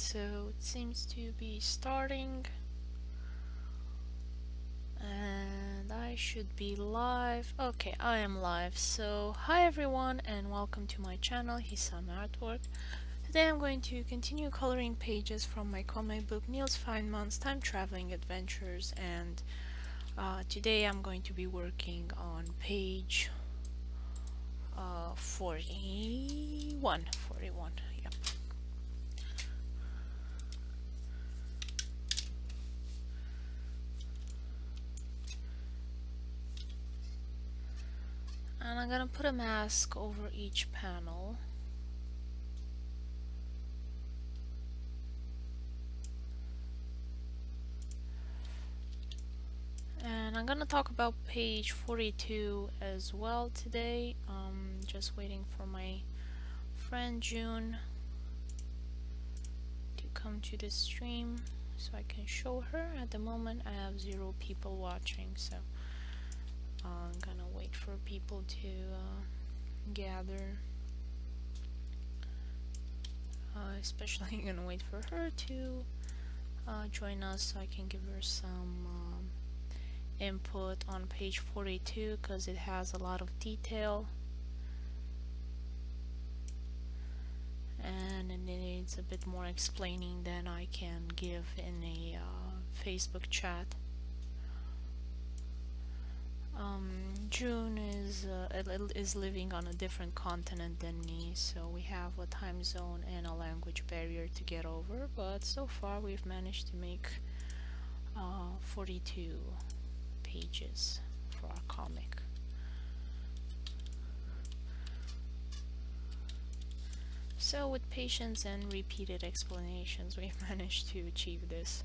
so it seems to be starting, and I should be live. Okay, I am live. So hi everyone and welcome to my channel Hisame Artwork. Today I'm going to continue coloring pages from my comic book Niels Feynman's Time Traveling Adventures, and today I'm going to be working on page 41. Yep. And I'm gonna put a mask over each panel. And I'm gonna talk about page 42 as well today. Just waiting for my friend Jun to come to the stream so I can show her. At the moment I have 0 people watching, so I'm gonna wait for people to gather. Especially gonna wait for her to join us so I can give her some input on page 42 because it has a lot of detail and it needs a bit more explaining than I can give in a Facebook chat. June is living on a different continent than me, so we have a time zone and a language barrier to get over, but so far we've managed to make 42 pages for our comic. So with patience and repeated explanations we've managed to achieve this.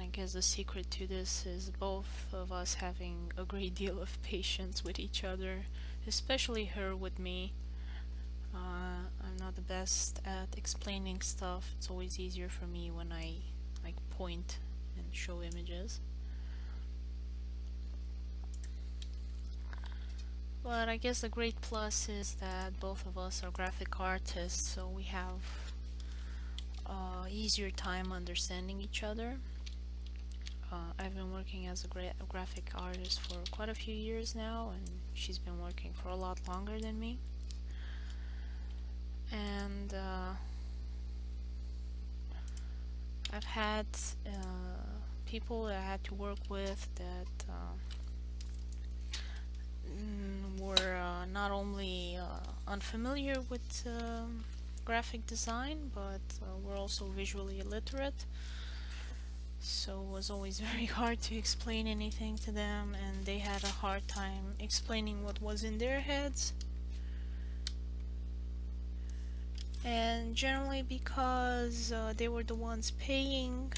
I guess the secret to this is both of us having a great deal of patience with each other, especially her with me. I'm not the best at explaining stuff. It's always easier for me when I like point and show images. But I guess the great plus is that both of us are graphic artists, so we have easier time understanding each other. I've been working as a graphic artist for quite a few years now, and she's been working for a lot longer than me. And I've had people that I had to work with that were not only unfamiliar with graphic design, but were also visually illiterate. So it was always very hard to explain anything to them, and they had a hard time explaining what was in their heads. And generally because they were the ones paying,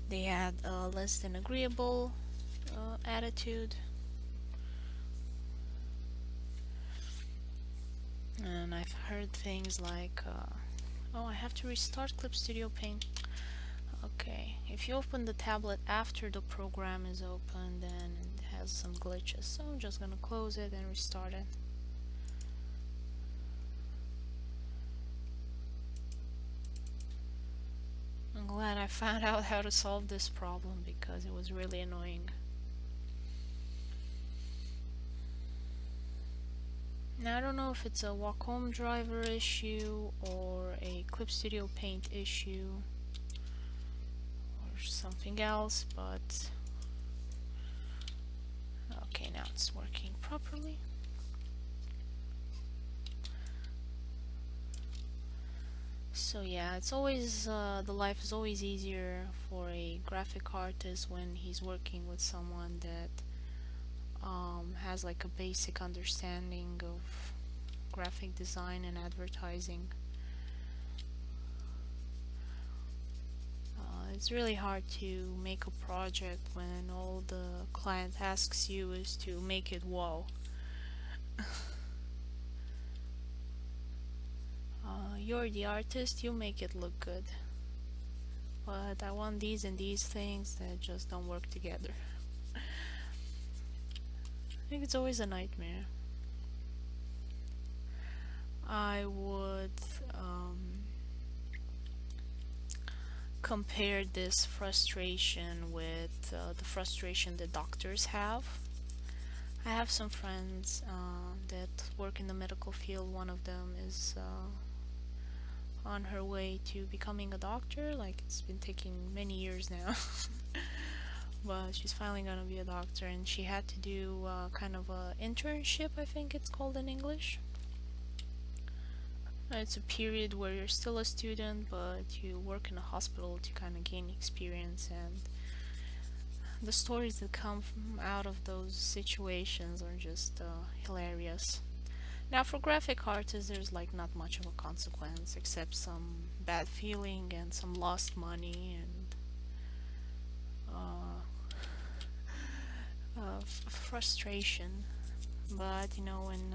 they had a less than agreeable attitude. And I've heard things like oh, I have to restart Clip Studio Paint. Okay, if you open the tablet after the program is open, then it has some glitches, so I'm just gonna close it and restart it. I'm glad I found out how to solve this problem because it was really annoying. Now I don't know if it's a Wacom driver issue or a Clip Studio Paint issue or something else, but okay, now it's working properly. So yeah, it's always the life is always easier for a graphic artist when he's working with someone that has like a basic understanding of graphic design and advertising. It's really hard to make a project when all the client asks you is to make it wow. You're the artist, you make it look good. But I want these and these things that just don't work together. I think it's always a nightmare. I would compare this frustration with the frustration that doctors have. I have some friends that work in the medical field. One of them is on her way to becoming a doctor. Like, it's been taking many years now. But she's finally gonna be a doctor, and she had to do kind of a internship, I think it's called in English. It's a period where you're still a student, but you work in a hospital to kind of gain experience, and the stories that come out of those situations are just hilarious. Now, for graphic artists, there's like not much of a consequence except some bad feeling and some lost money and frustration. But you know, when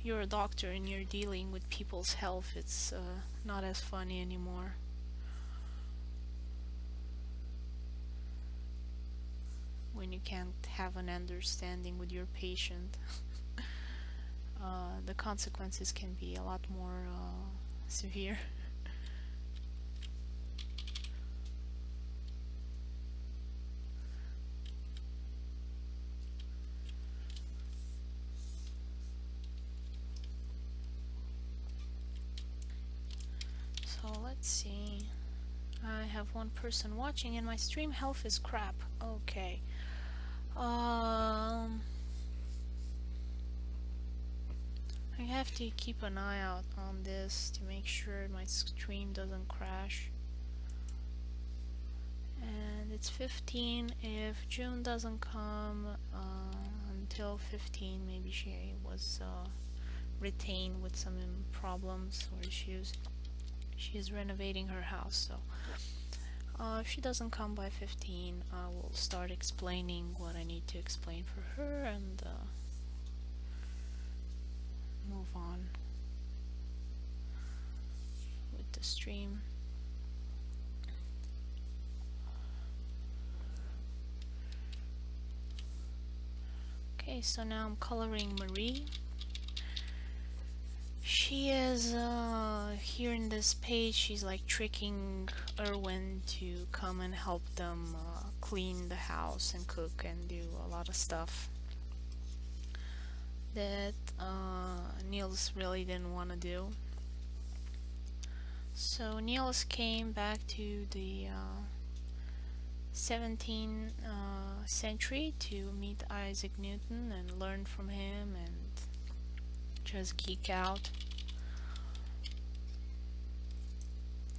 you're a doctor and you're dealing with people's health, it's not as funny anymore. When you can't have an understanding with your patient, the consequences can be a lot more severe. So let's see. I have one person watching and my stream health is crap. Okay. I have to keep an eye out on this to make sure my stream doesn't crash. And it's 15. If June doesn't come until 15, maybe she was retained with some problems or issues. She is renovating her house, so if she doesn't come by 15, I will start explaining what I need to explain for her and move on with the stream. Okay, so now I'm coloring Marie. She is here in this page. She's like tricking Erwin to come and help them clean the house and cook and do a lot of stuff that Niels really didn't want to do. So Niels came back to the 17th century to meet Isaac Newton and learn from him and just geek out.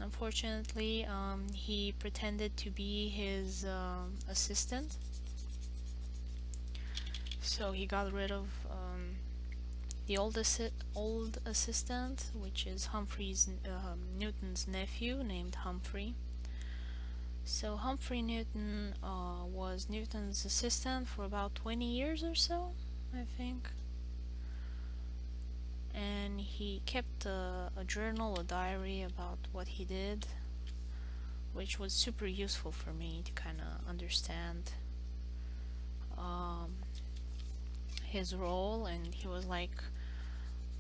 Unfortunately, he pretended to be his assistant, so he got rid of the old assistant, which is Newton's nephew, named Humphrey. So Humphrey Newton was Newton's assistant for about 20 years or so, I think. And he kept a journal, a diary about what he did, which was super useful for me to kind of understand his role. And he was like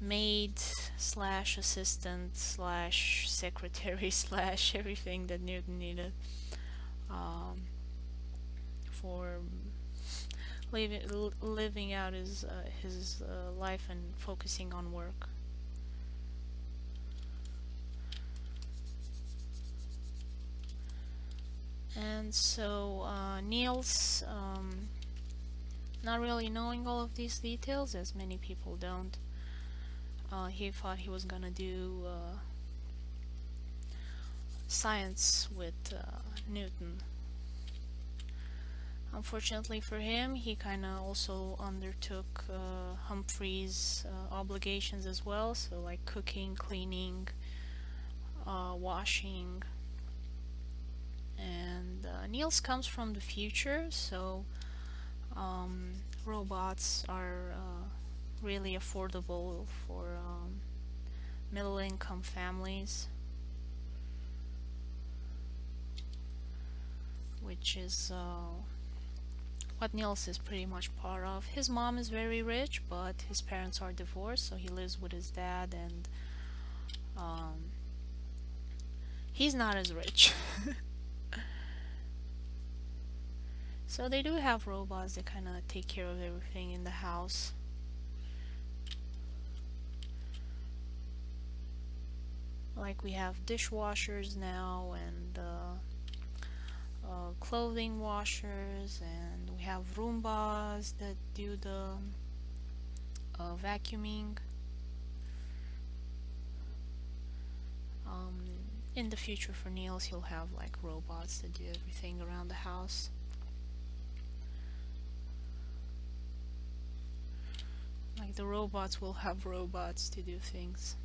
maid slash assistant slash secretary slash everything that Newton needed for living out his life and focusing on work. And so Niels, not really knowing all of these details, as many people don't, he thought he was gonna do science with Newton. Unfortunately for him, he kind of also undertook Humphrey's obligations as well, so like cooking, cleaning, washing. And Niels comes from the future, so robots are really affordable for middle-income families, which is what Niels is pretty much part of. His mom is very rich, but his parents are divorced, so he lives with his dad, and he's not as rich. So they do have robots that kind of take care of everything in the house. Like we have dishwashers now, and clothing washers, and we have Roombas that do the vacuuming. In the future for Niels, he'll have like robots that do everything around the house. Like the robots will have robots to do things.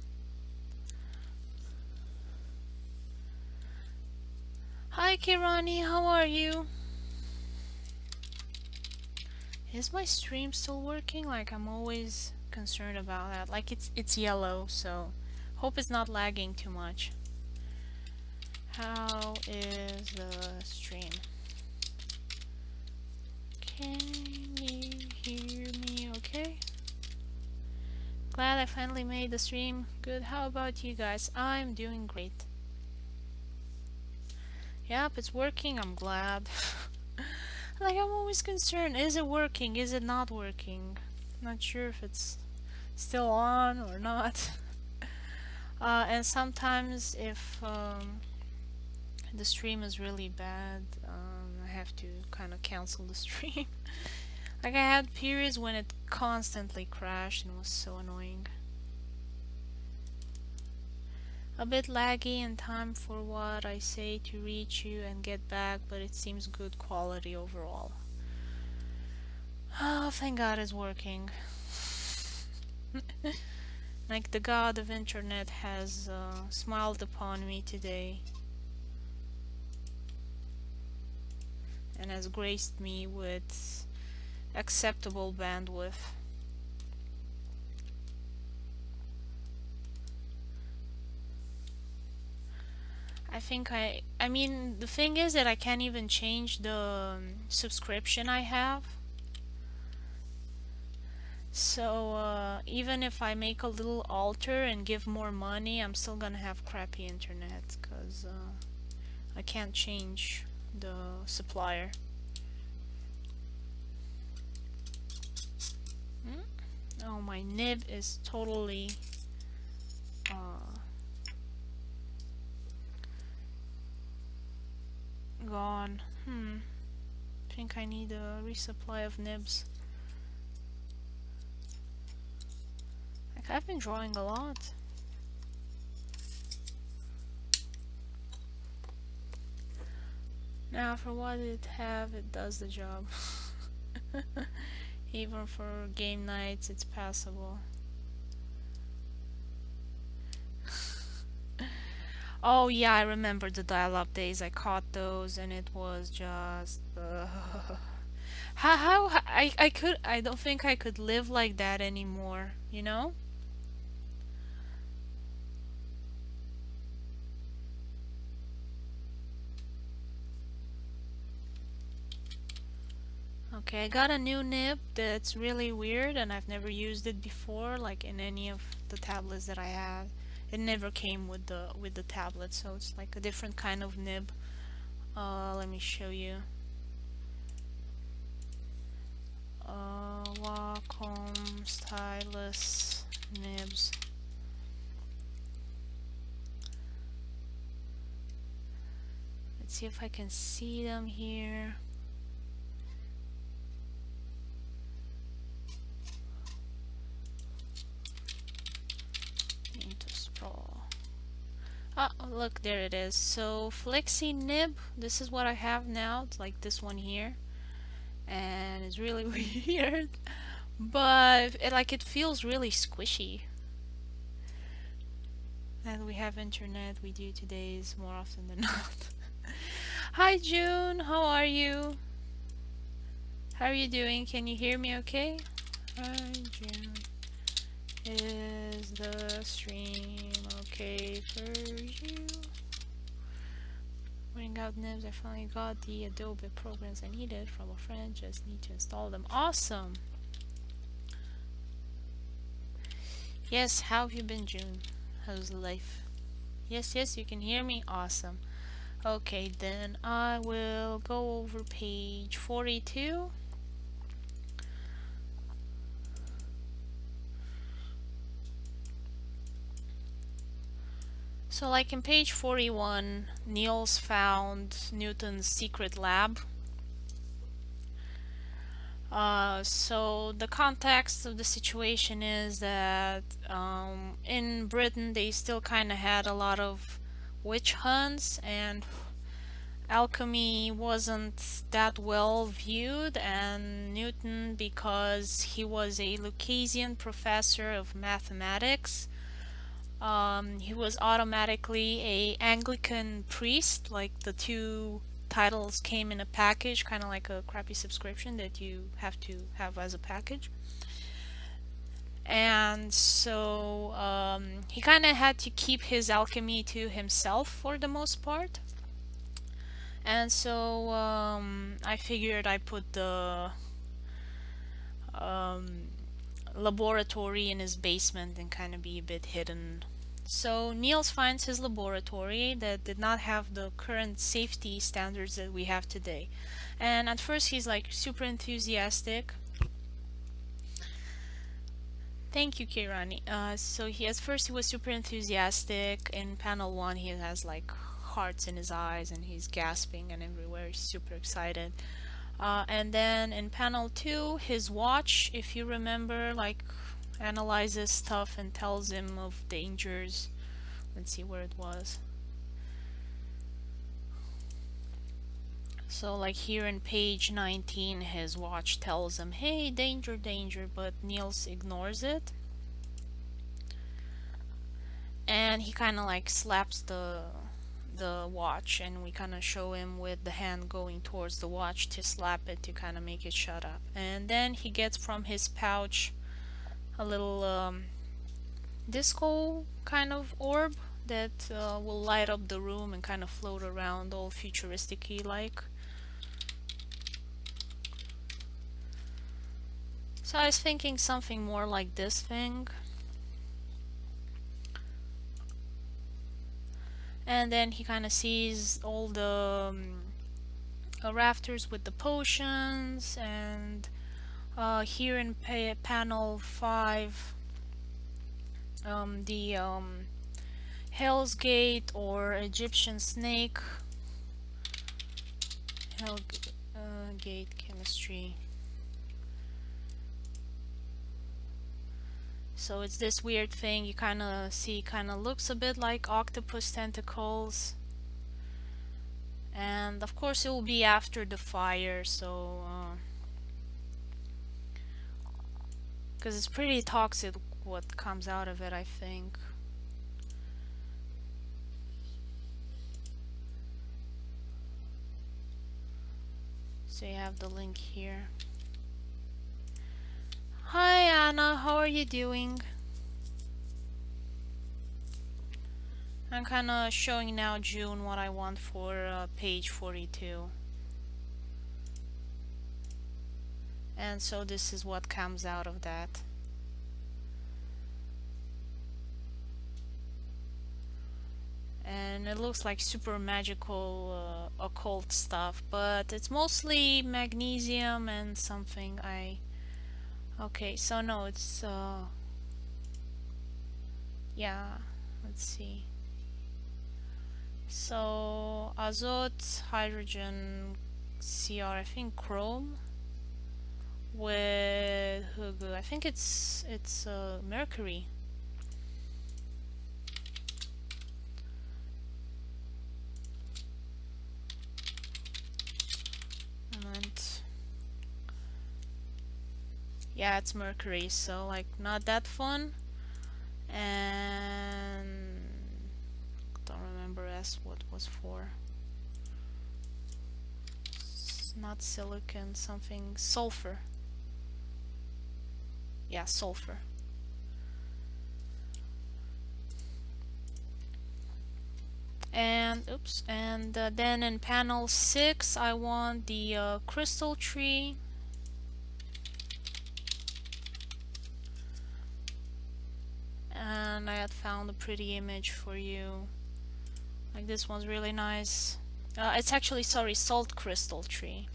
Hi Kirani, how are you? Is my stream still working? Like, I'm always concerned about that. Like it's yellow, so hope it's not lagging too much. How is the stream? Can you hear me okay? Glad I finally made the stream. Good. How about you guys? I'm doing great. Yep, it's working. I'm glad. Like, I'm always concerned. Is it working? Is it not working? Not sure if it's still on or not. And sometimes if the stream is really bad, I have to kind of cancel the stream. Like, I had periods when it constantly crashed and was so annoying. A bit laggy in time for what I say to reach you and get back, but it seems good quality overall. Oh, thank God it's working. Like the god of internet has smiled upon me today and has graced me with acceptable bandwidth. I mean, the thing is that I can't even change the subscription I have. So even if I make a little alter and give more money, I'm still gonna have crappy internet because I can't change the supplier. Oh, my nib is totally gone. I think I need a resupply of nibs. Like, I've been drawing a lot. Now for what it have, it does the job. Even for game nights, it's passable. Oh yeah, I remember the dial-up days. I caught those, and it was just how I don't think I could live like that anymore, you know? Okay, I got a new nib that's really weird, and I've never used it before, like in any of the tablets that I had. It never came with the tablet, so it's like a different kind of nib. Let me show you. Wacom stylus nibs. Let's see if I can see them here. Oh, look, there it is. So flexi nib, this is what I have now. It's like this one here, and it's really weird, but it feels really squishy. And we have internet, we do today's more often than not. Hi June, how are you? How are you doing? Can you hear me okay? Hi June. Is the stream okay for you? Running out nibs, I finally got the Adobe programs I needed from a friend, just need to install them. Awesome! Yes, how have you been, June? How's life? Yes, yes, you can hear me? Awesome. Okay, then I will go over page 42. So like in page 41, Niels found Newton's secret lab. So the context of the situation is that in Britain they still kind of had a lot of witch hunts, and alchemy wasn't that well viewed, and Newton, because he was a Lucasian professor of mathematics, he was automatically a Anglican priest. Like the two titles came in a package, kind of like a crappy subscription that you have to have as a package. And so he kind of had to keep his alchemy to himself for the most part. And so I figured I put the laboratory in his basement and kind of be a bit hidden. So Niels finds his laboratory that did not have the current safety standards that we have today. And at first he's like super enthusiastic. Thank you, Kirani. So at first he was super enthusiastic. In panel 1 he has like hearts in his eyes and he's gasping and everywhere. He's super excited. And then in panel 2, his watch, if you remember, like analyzes stuff and tells him of dangers. Let's see where it was. So like here in page 19, his watch tells him, hey, danger, danger, but Niels ignores it. And he kind of like slaps the watch, and we kind of show him with the hand going towards the watch to slap it to kind of make it shut up. And then he gets from his pouch a little disco kind of orb that will light up the room and kind of float around all futuristic-y like. So I was thinking something more like this thing. And then he kind of sees all the rafters with the potions, and here in panel 5, the Hell's Gate or Egyptian snake. Gate chemistry. So it's this weird thing you kind of see, kind of looks a bit like octopus tentacles. And of course it will be after the fire, so because it's pretty toxic what comes out of it, I think. So you have the link here. Hi Anna, how are you doing? I'm kind of showing now June what I want for page 42. And so this is what comes out of that. And it looks like super magical occult stuff, but it's mostly magnesium and something okay, so no, it's yeah, let's see. So azot, hydrogen, Cr, I think chrome with I think it's mercury. Yeah, it's mercury, so like not that fun. And don't remember what was for. It's not silicon, something sulfur. Yeah, sulfur. And oops, and then in panel 6 I want the crystal tree. And I had found a pretty image for you. Like this one's really nice. It's actually, sorry, salt crystal tree.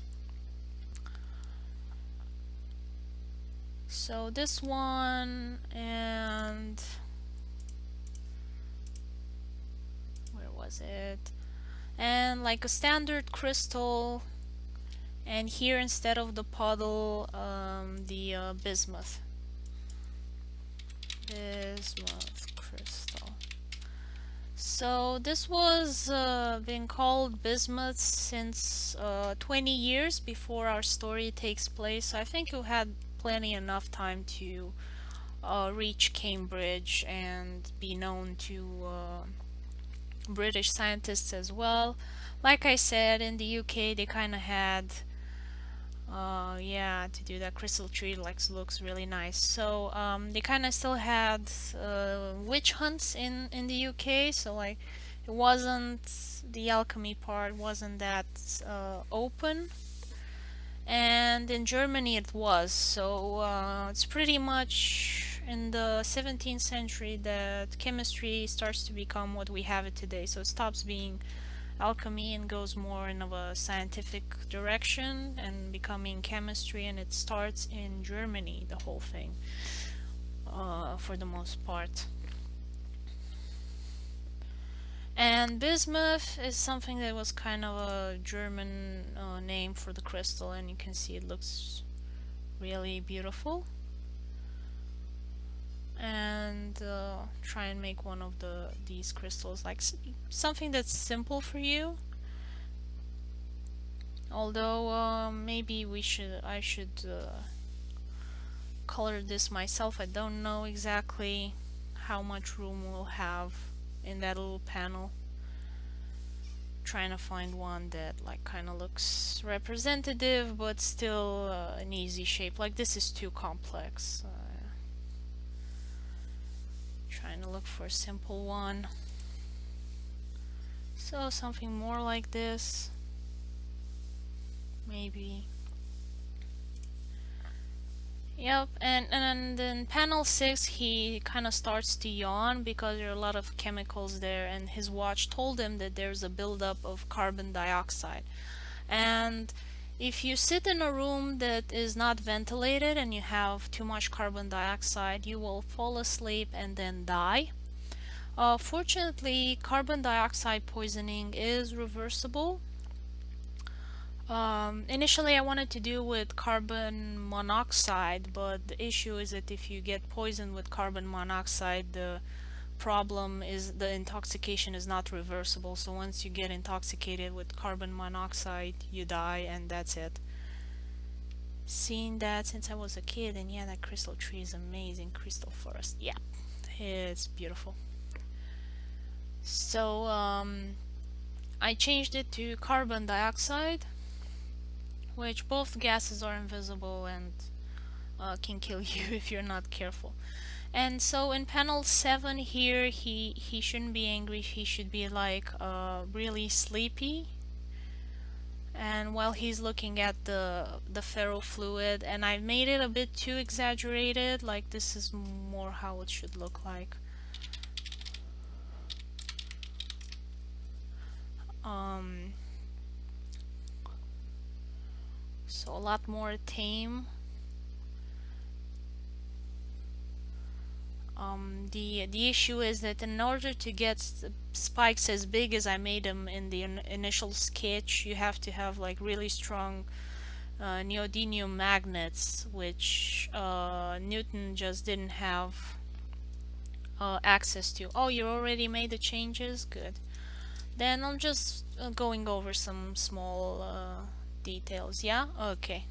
So this one, and where was it? And like a standard crystal, and here instead of the puddle, the bismuth crystal. So this was been called bismuth since 20 years before our story takes place. So I think you had plenty enough time to reach Cambridge and be known to British scientists as well. Like I said, in the UK they kind of had yeah, to do that crystal tree, like, looks really nice. So they kind of still had witch hunts in the UK, so like it wasn't, the alchemy part wasn't that open, and in Germany it was. So it's pretty much in the 17th century that chemistry starts to become what we have it today. So it stops being alchemy and goes more in of a scientific direction and becoming chemistry, and it starts in Germany, the whole thing, for the most part. And bismuth is something that was kind of a German name for the crystal, and you can see it looks really beautiful. And try and make one of these crystals, like something that's simple for you. Although maybe I should color this myself. I don't know exactly how much room we'll have in that little panel. Trying to find one that like kind of looks representative but still an easy shape. Like this is too complex. Trying to look for a simple one. So something more like this, maybe. Yep, and in panel 6 he kind of starts to yawn because there are a lot of chemicals there, and his watch told him that there's a buildup of carbon dioxide. And if you sit in a room that is not ventilated and you have too much carbon dioxide, you will fall asleep and then die. Fortunately, carbon dioxide poisoning is reversible. Initially I wanted to do with carbon monoxide, but the issue is that if you get poisoned with carbon monoxide, the problem is the intoxication is not reversible. So once you get intoxicated with carbon monoxide, you die, and that's it. Seen that since I was a kid, and yeah, that crystal tree is amazing. Crystal forest, yeah, it's beautiful. So I changed it to carbon dioxide, which both gases are invisible and can kill you if you're not careful. And so in panel 7 here, he shouldn't be angry, he should be like really sleepy. And while he's looking at the ferrofluid, and I made it a bit too exaggerated, like this is more how it should look like. So a lot more tame. The issue is that in order to get spikes as big as I made them in the initial sketch, you have to have like really strong neodymium magnets, which Newton just didn't have access to. Oh, you already made the changes? Good. Then I'm just going over some small details, yeah? Okay.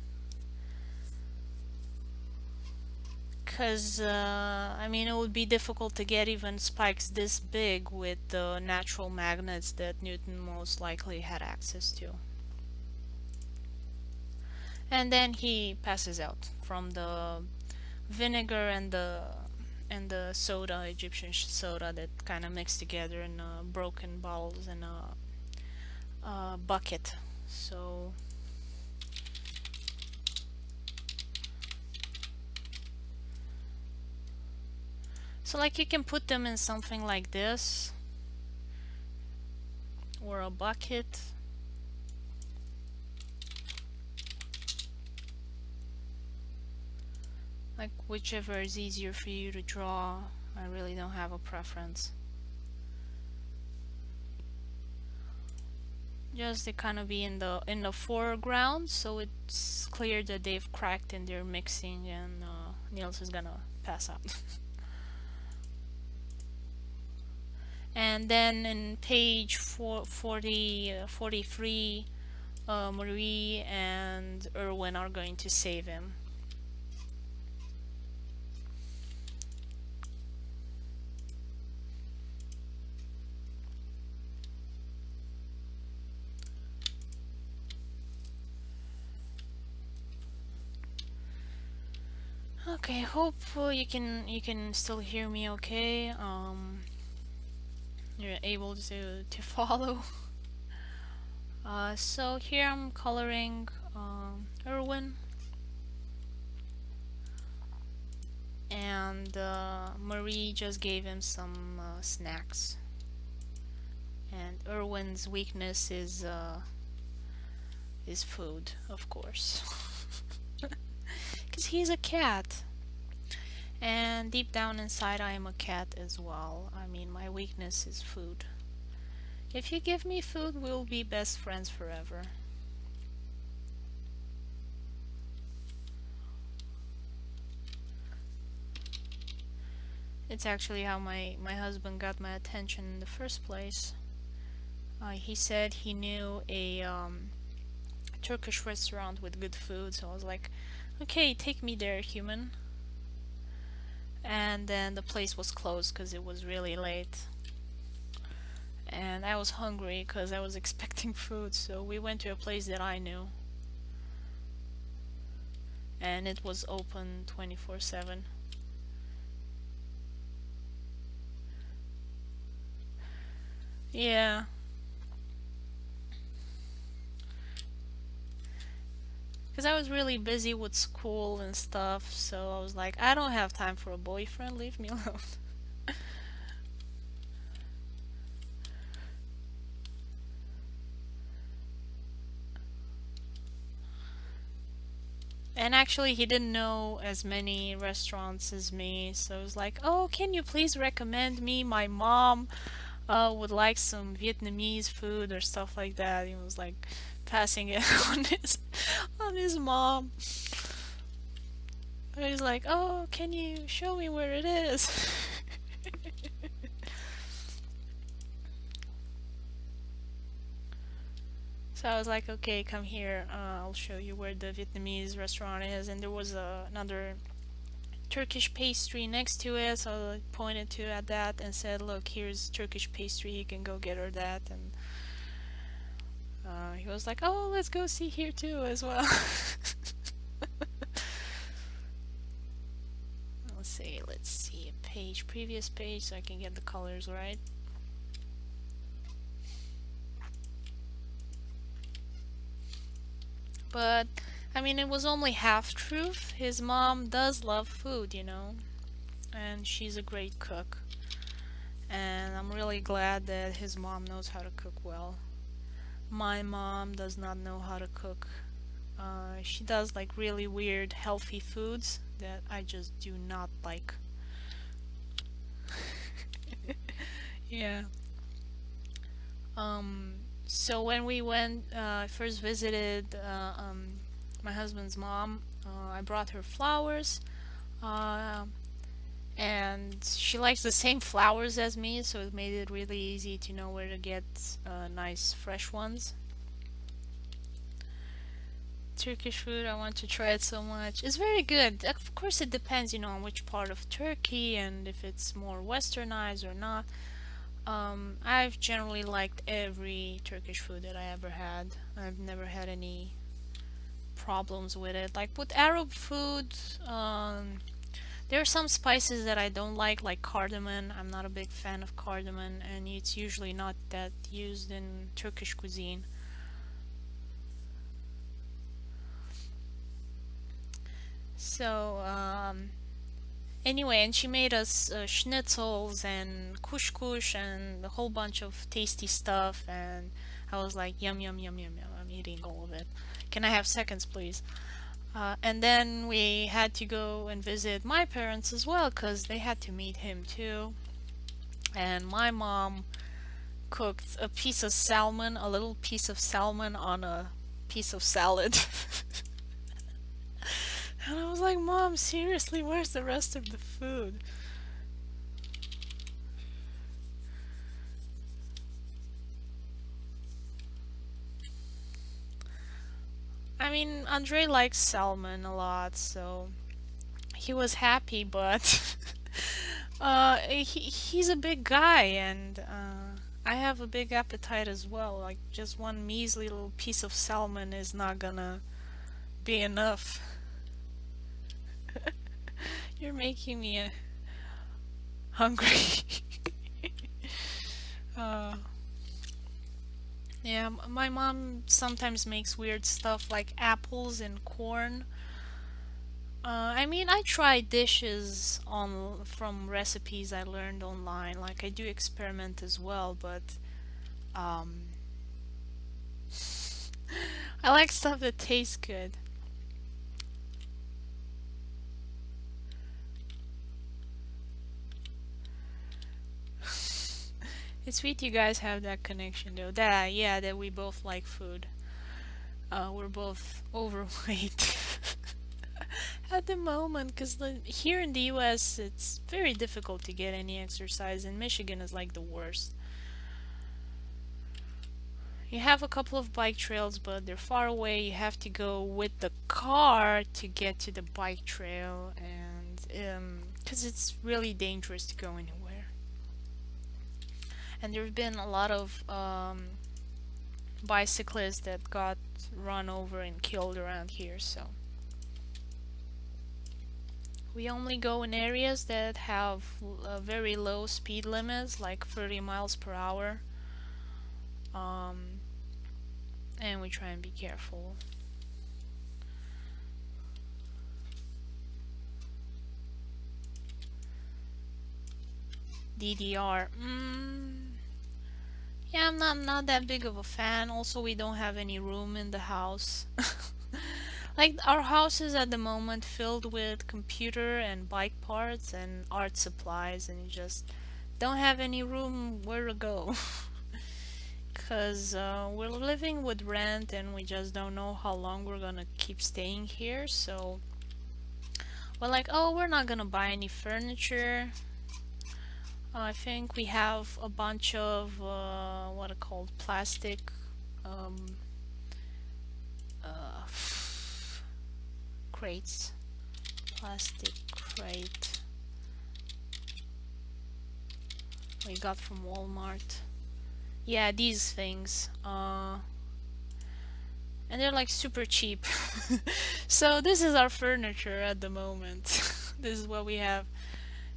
Because, I mean, it would be difficult to get even spikes this big with the natural magnets that Newton most likely had access to. And then he passes out from the vinegar and the and the soda, Egyptian soda that kind of mixed together in broken bottles in a bucket. So like you can put them in something like this or a bucket. Like whichever is easier for you to draw. I really don't have a preference. Just they kind of be in the foreground, so it's clear that they've cracked and they're mixing, and Niels is gonna pass out. And then in page 43, Marie and Erwin are going to save him. Okay, hope you can still hear me okay. You're able to follow. So here I'm coloring Erwin, and Marie just gave him some snacks, and Erwin's weakness is food, of course, because he's a cat. And deep down inside I am a cat as well. I mean, my weakness is food. If you give me food, we'll be best friends forever. It's actually how my husband got my attention in the first place. He said he knew a Turkish restaurant with good food, so I was like, okay, take me there, human. And then the place was closed because it was really late. And I was hungry because I was expecting food, so we went to a place that I knew. And it was open 24/7. Yeah. Because I was really busy with school and stuff, so I was like, I don't have time for a boyfriend, leave me alone. And actually, he didn't know as many restaurants as me, so I was like, oh, can you please recommend me? My mom would like some Vietnamese food or stuff like that. He was like passing it on his mom. He's like, oh, can you show me where it is? So I was like, okay, come here, I'll show you where the Vietnamese restaurant is. And there was another Turkish pastry next to it, so I pointed to at that and said, look, here's Turkish pastry, you can go get her that. And he was like, oh, let's go see here too as well. Let's see a page, previous page, so I can get the colors right. But I mean, it was only half truth. His mom does love food, you know, and she's a great cook. And I'm really glad that his mom knows how to cook well. My mom does not know how to cook. She does like really weird healthy foods that I just do not like. Yeah. So when we went, first visited my husband's mom, I brought her flowers, and she likes the same flowers as me, so it made it really easy to know where to get nice fresh ones. Turkish food, I want to try it so much. It's very good. Of course it depends, you know, on which part of Turkey and if it's more westernized or not. I've generally liked every Turkish food that I ever had. I've never had any problems with it. Like with Arab food, There are some spices that I don't like cardamom. I'm not a big fan of cardamom, and it's usually not that used in Turkish cuisine. So, anyway, and she made us schnitzels and kushkush and a whole bunch of tasty stuff, and I was like, yum, yum, yum, yum, yum. I'm eating all of it. Can I have seconds, please? And then we had to go and visit my parents as well, because they had to meet him too. And my mom cooked a piece of salmon, a little piece of salmon on a piece of salad. And I was like, Mom, seriously, where's the rest of the food? I mean, Andre likes salmon a lot, so he was happy, but he's a big guy, and I have a big appetite as well. Like, just one measly little piece of salmon is not gonna be enough. You're making me hungry. uh, yeah, my mom sometimes makes weird stuff like apples and corn. I mean, I try dishes on from recipes I learned online. Like, I do experiment as well, but um, I like stuff that tastes good. It's sweet you guys have that connection though. That, yeah, that we both like food. We're both overweight at the moment, because here in the US it's very difficult to get any exercise, and Michigan is like the worst. You have a couple of bike trails, but they're far away. You have to go with the car to get to the bike trail, and because it's really dangerous to go anywhere. And there have been a lot of bicyclists that got run over and killed around here, so we only go in areas that have very low speed limits, like 30 miles per hour. And we try and be careful. DDR. Yeah, I'm not that big of a fan. Also, we don't have any room in the house. Like, our house is at the moment filled with computer and bike parts and art supplies, and you just don't have any room where to go. Because we're living with rent, and we just don't know how long we're gonna keep staying here, so we're like, oh, we're not gonna buy any furniture. I think we have a bunch of what are called plastic um, uh, crates. Plastic crate we got from Walmart. Yeah, these things. And they're like super cheap. So this is our furniture at the moment. This is what we have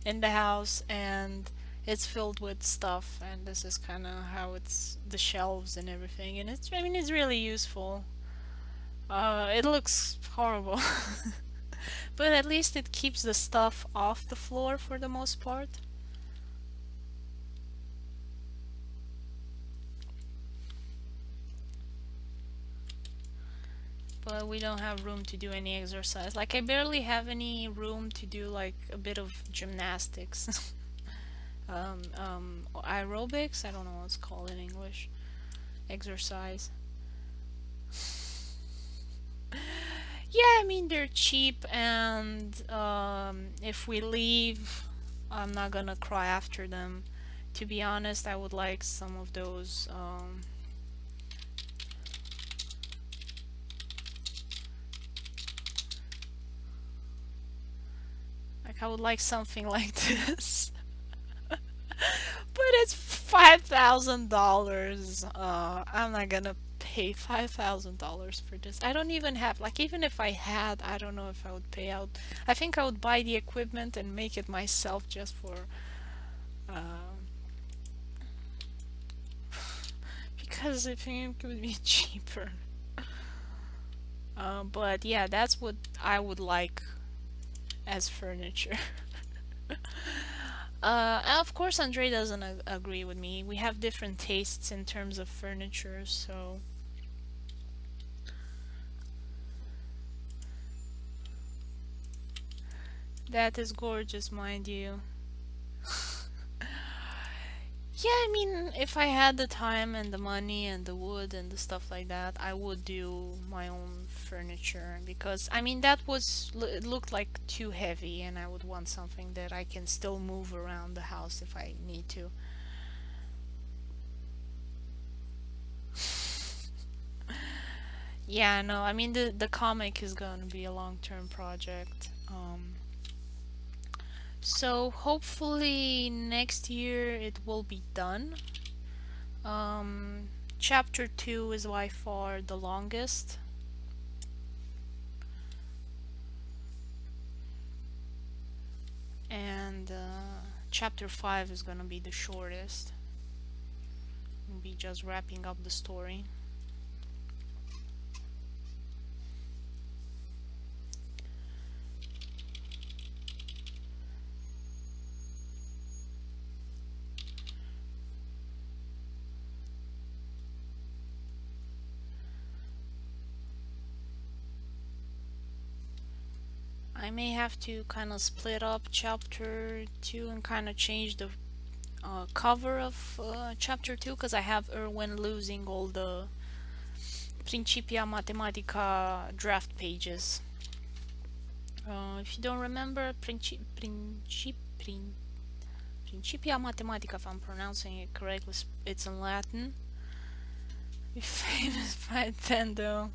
in the house, and it's filled with stuff, and this is kind of how it's the shelves and everything, and it's, I mean, it's really useful. It looks horrible. But at least it keeps the stuff off the floor for the most part. But we don't have room to do any exercise. Like, I barely have any room to do like a bit of gymnastics. Aerobics, I don't know what it's called in English. Exercise. Yeah, I mean, they're cheap, and if we leave, I'm not gonna cry after them. To be honest, I would like some of those like, I would like something like this. But it's $5,000. I'm not gonna pay $5,000 for this. I don't even have, like, even if I had, I don't know if I would pay out. I think I would buy the equipment and make it myself just for, um, because I think it would be cheaper. But yeah, that's what I would like as furniture. Of course, Andre doesn't agree with me. We have different tastes in terms of furniture, so that is gorgeous, mind you. Yeah, I mean, if I had the time and the money and the wood and the stuff like that, I would do my own furniture because I mean that was it looked like too heavy and I would want something that I can still move around the house if I need to. Yeah, no, I mean the comic is going to be a long-term project. So hopefully next year it will be done. Chapter 2 is by far the longest. And chapter 5 is gonna be the shortest. We'll be just wrapping up the story. I may have to kind of split up chapter 2 and kind of change the cover of chapter 2 because I have Erwin losing all the Principia Mathematica draft pages. If you don't remember, Principia Mathematica, if I'm pronouncing it correctly, it's in Latin. Be famous by then though.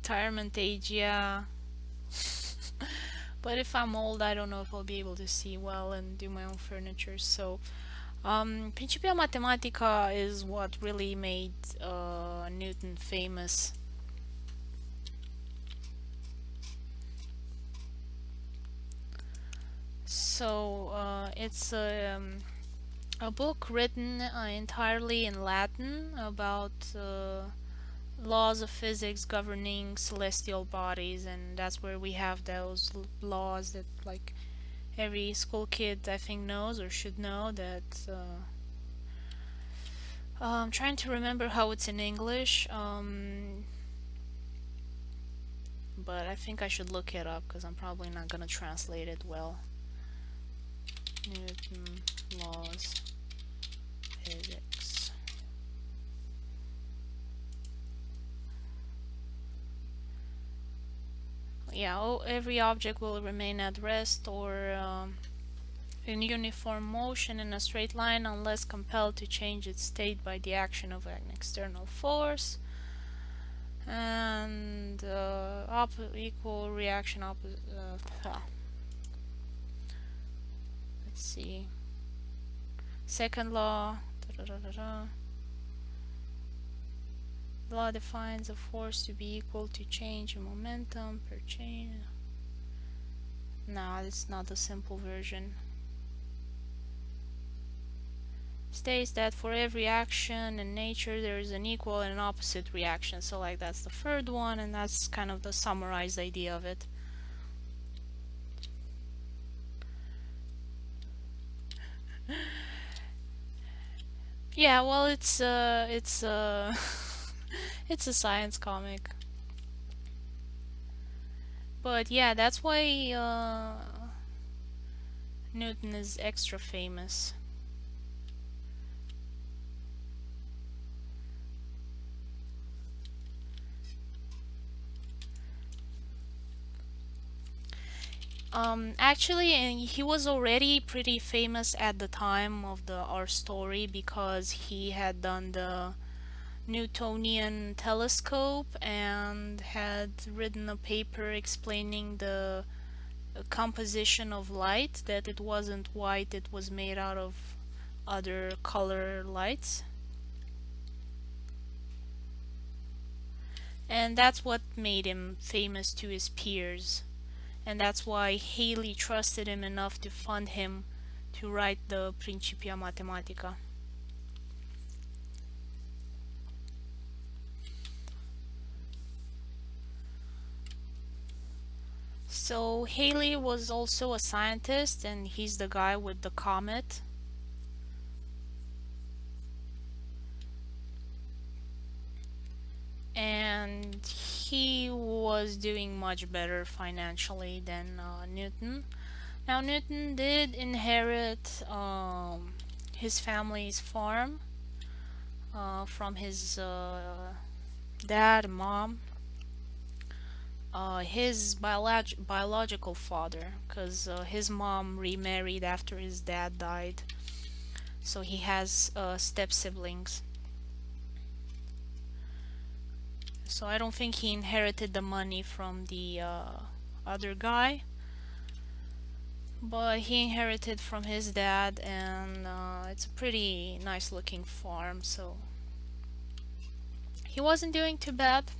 Retirement age, yeah. But if I'm old, I don't know if I'll be able to see well and do my own furniture. So, Principia Mathematica is what really made Newton famous. So, it's a book written entirely in Latin about laws of physics governing celestial bodies, and that's where we have those laws that like every school kid I think knows or should know. That I'm trying to remember how it's in English, but I think I should look it up because I'm probably not gonna translate it well. Newton laws physics. Yeah, every object will remain at rest or in uniform motion in a straight line unless compelled to change its state by the action of an external force. And equal reaction opposite. Let's see. Second law. The law defines a force to be equal to change in momentum per change. No, it's not the simple version. States that for every action in nature there is an equal and an opposite reaction. So like that's the third one, and that's kind of the summarized idea of it. Yeah, well, it's it's a science comic. But yeah, that's why Newton is extra famous. Actually, he was already pretty famous at the time of our story because he had done the Newtonian telescope and had written a paper explaining the composition of light, that it wasn't white, it was made out of other color lights. And that's what made him famous to his peers. And that's why Haley trusted him enough to fund him to write the Principia Mathematica. So Haley was also a scientist, and he's the guy with the comet. And he was doing much better financially than Newton. Now Newton did inherit his family's farm from his dad and mom. His biological father, because his mom remarried after his dad died, so he has step siblings. So I don't think he inherited the money from the other guy, but he inherited from his dad, and it's a pretty nice looking farm, so he wasn't doing too bad.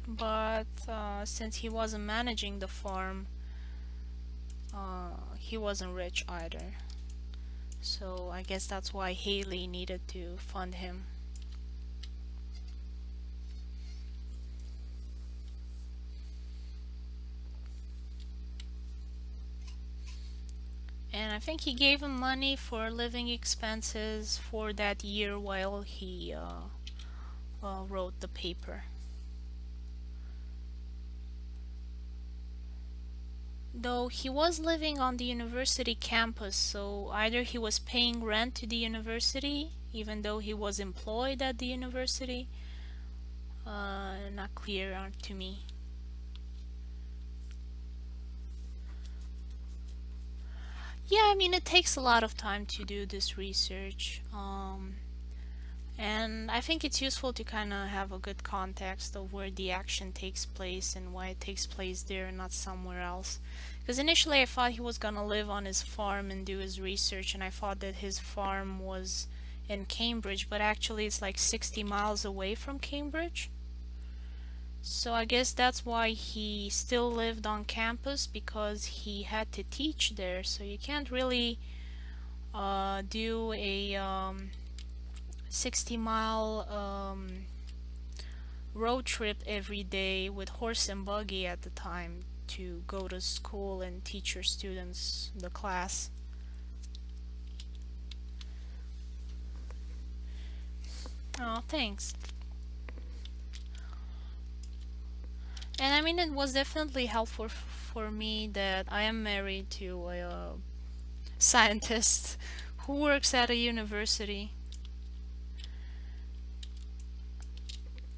But since he wasn't managing the farm, he wasn't rich either. So I guess that's why Haley needed to fund him. And I think he gave him money for living expenses for that year while he wrote the paper. Though he was living on the university campus, so either he was paying rent to the university, even though he was employed at the university, not clear to me. Yeah, I mean, it takes a lot of time to do this research, and I think it's useful to kind of have a good context of where the action takes place and why it takes place there and not somewhere else. Because initially I thought he was gonna live on his farm and do his research, and I thought that his farm was in Cambridge, but actually it's like 60 miles away from Cambridge. So I guess that's why he still lived on campus, because he had to teach there. So you can't really do a 60-mile road trip every day with horse and buggy at the time to go to school and teach your students the class. Oh, thanks. And I mean, it was definitely helpful for me that I am married to a scientist who works at a university.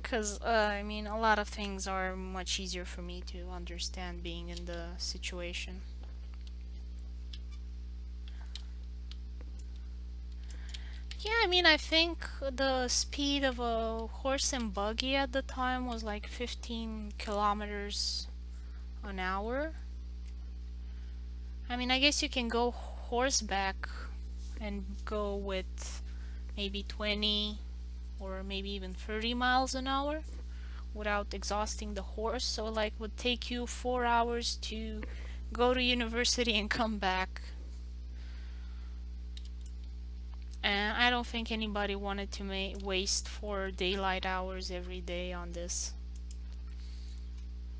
Because, I mean, a lot of things are much easier for me to understand being in the situation. Yeah, I mean, I think the speed of a horse and buggy at the time was like 15 kilometers an hour. I mean, I guess you can go horseback and go with maybe 20 or maybe even 30 miles an hour without exhausting the horse. So like would take you 4 hours to go to university and come back. And I don't think anybody wanted to waste 4 daylight hours every day on this,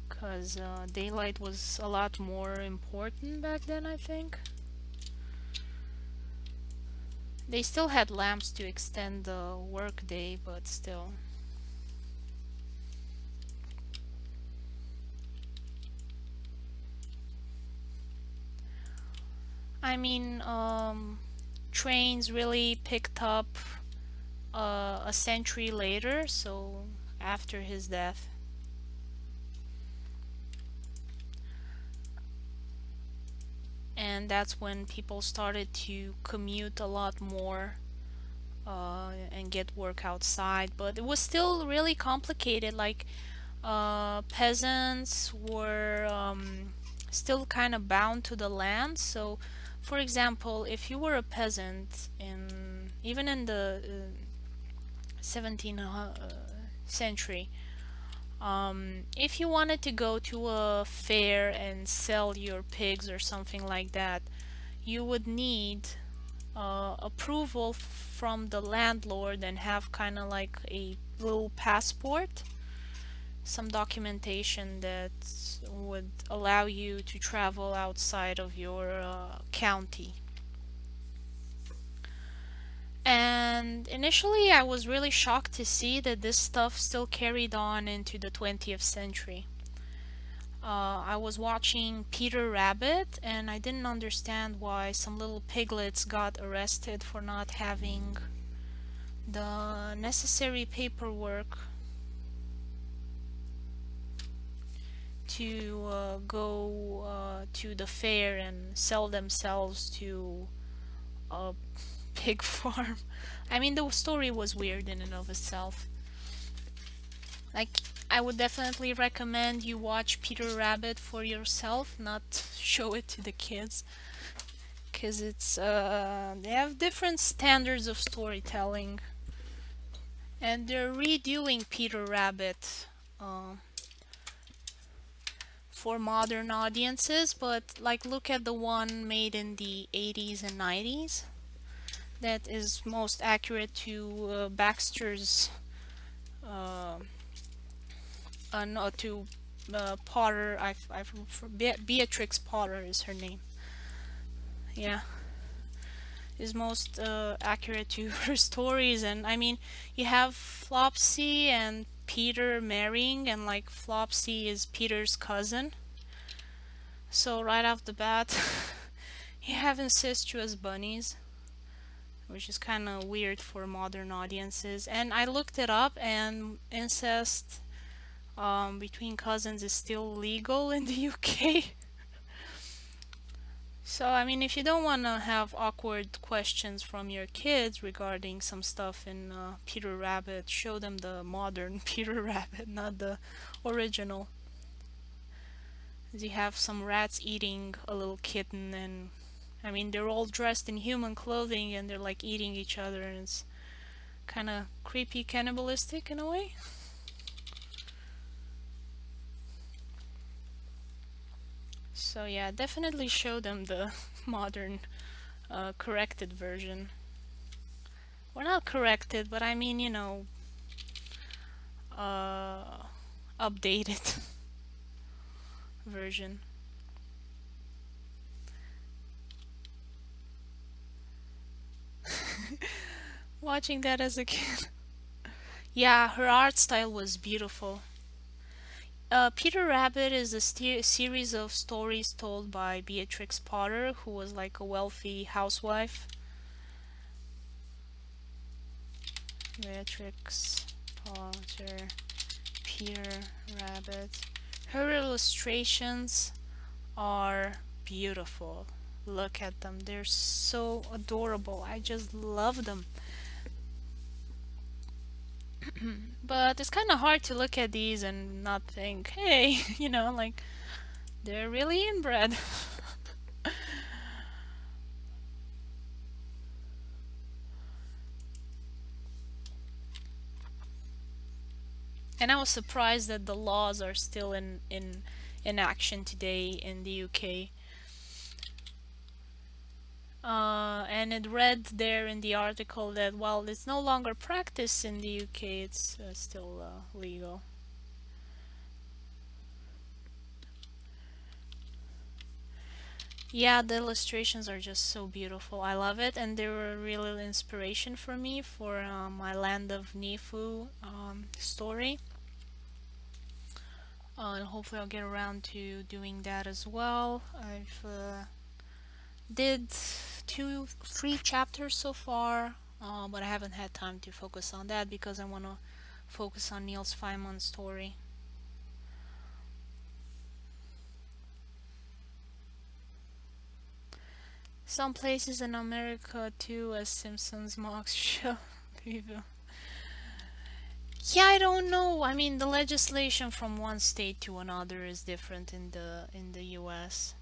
because daylight was a lot more important back then, I think. They still had lamps to extend the work day, but still. I mean, trains really picked up a century later, so after his death. And that's when people started to commute a lot more and get work outside. But it was still really complicated. Like peasants were still kind of bound to the land. So for example, if you were a peasant even in the 17th century, If you wanted to go to a fair and sell your pigs or something like that, you would need approval from the landlord and have kind of like a little passport, some documentation that would allow you to travel outside of your county. And initially I was really shocked to see that this stuff still carried on into the 20th century. I was watching Peter Rabbit and I didn't understand why some little piglets got arrested for not having the necessary paperwork to go to the fair and sell themselves to a pig farm. I mean, the story was weird in and of itself. Like, I would definitely recommend you watch Peter Rabbit for yourself, not show it to the kids, because it's they have different standards of storytelling, and they're redoing Peter Rabbit for modern audiences, but like look at the one made in the 80s and 90s. That is most accurate to Baxter's no, to Potter. Beatrix Potter is her name. Yeah, is most accurate to her stories. And I mean, you have Flopsy and Peter marrying, and like Flopsy is Peter's cousin. So right off the bat, you have incestuous bunnies, which is kind of weird for modern audiences. And I looked it up, and incest between cousins is still legal in the UK. So, I mean, if you don't want to have awkward questions from your kids regarding some stuff in Peter Rabbit, show them the modern Peter Rabbit, not the original. You have some rats eating a little kitten, and I mean, they're all dressed in human clothing and they're like eating each other, and it's kind of creepy, cannibalistic in a way. So yeah, definitely show them the modern corrected version. Well, not corrected, but I mean, you know, updated version. Watching that as a kid. Yeah, her art style was beautiful. Peter Rabbit is a series of stories told by Beatrix Potter, who was like a wealthy housewife. Beatrix Potter, Peter Rabbit. Her illustrations are beautiful. Look at them, they're so adorable. I just love them. But it's kind of hard to look at these and not think, hey, you know, like, they're really inbred. And I was surprised that the laws are still in action today in the UK. And it read there in the article that while it's no longer practiced in the UK, it's still legal. Yeah, the illustrations are just so beautiful. I love it, and they were a real inspiration for me for my Land of Nifu story. And hopefully I'll get around to doing that as well. I've did 3 chapters so far, but I haven't had time to focus on that because I want to focus on Niels Feynman's story. Some places in America too, as Simpsons mocks show people. Yeah, I don't know. I mean, the legislation from one state to another is different in the US.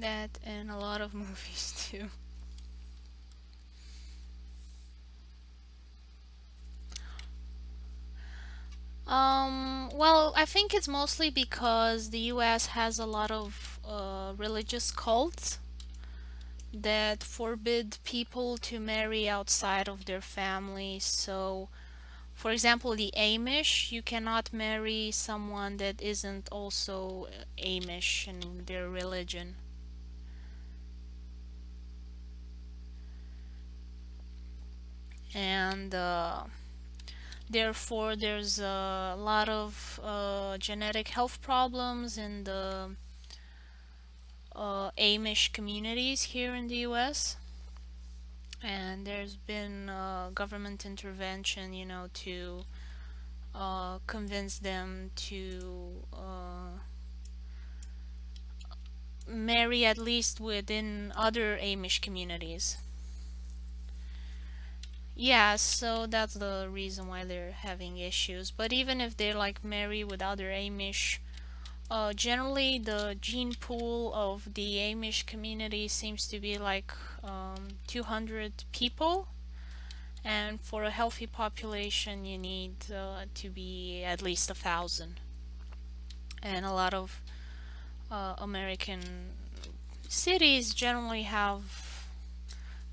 That and a lot of movies too. Well, I think it's mostly because the US has a lot of religious cults that forbid people to marry outside of their family. So, for example, the Amish, you cannot marry someone that isn't also Amish in their religion. And therefore, there's a lot of genetic health problems in the Amish communities here in the US. And there's been government intervention, to convince them to marry at least within other Amish communities. Yeah, so that's the reason why they're having issues. But even if they like marry with other Amish, generally the gene pool of the Amish community seems to be like 200 people, and for a healthy population you need to be at least 1,000. And a lot of American cities generally have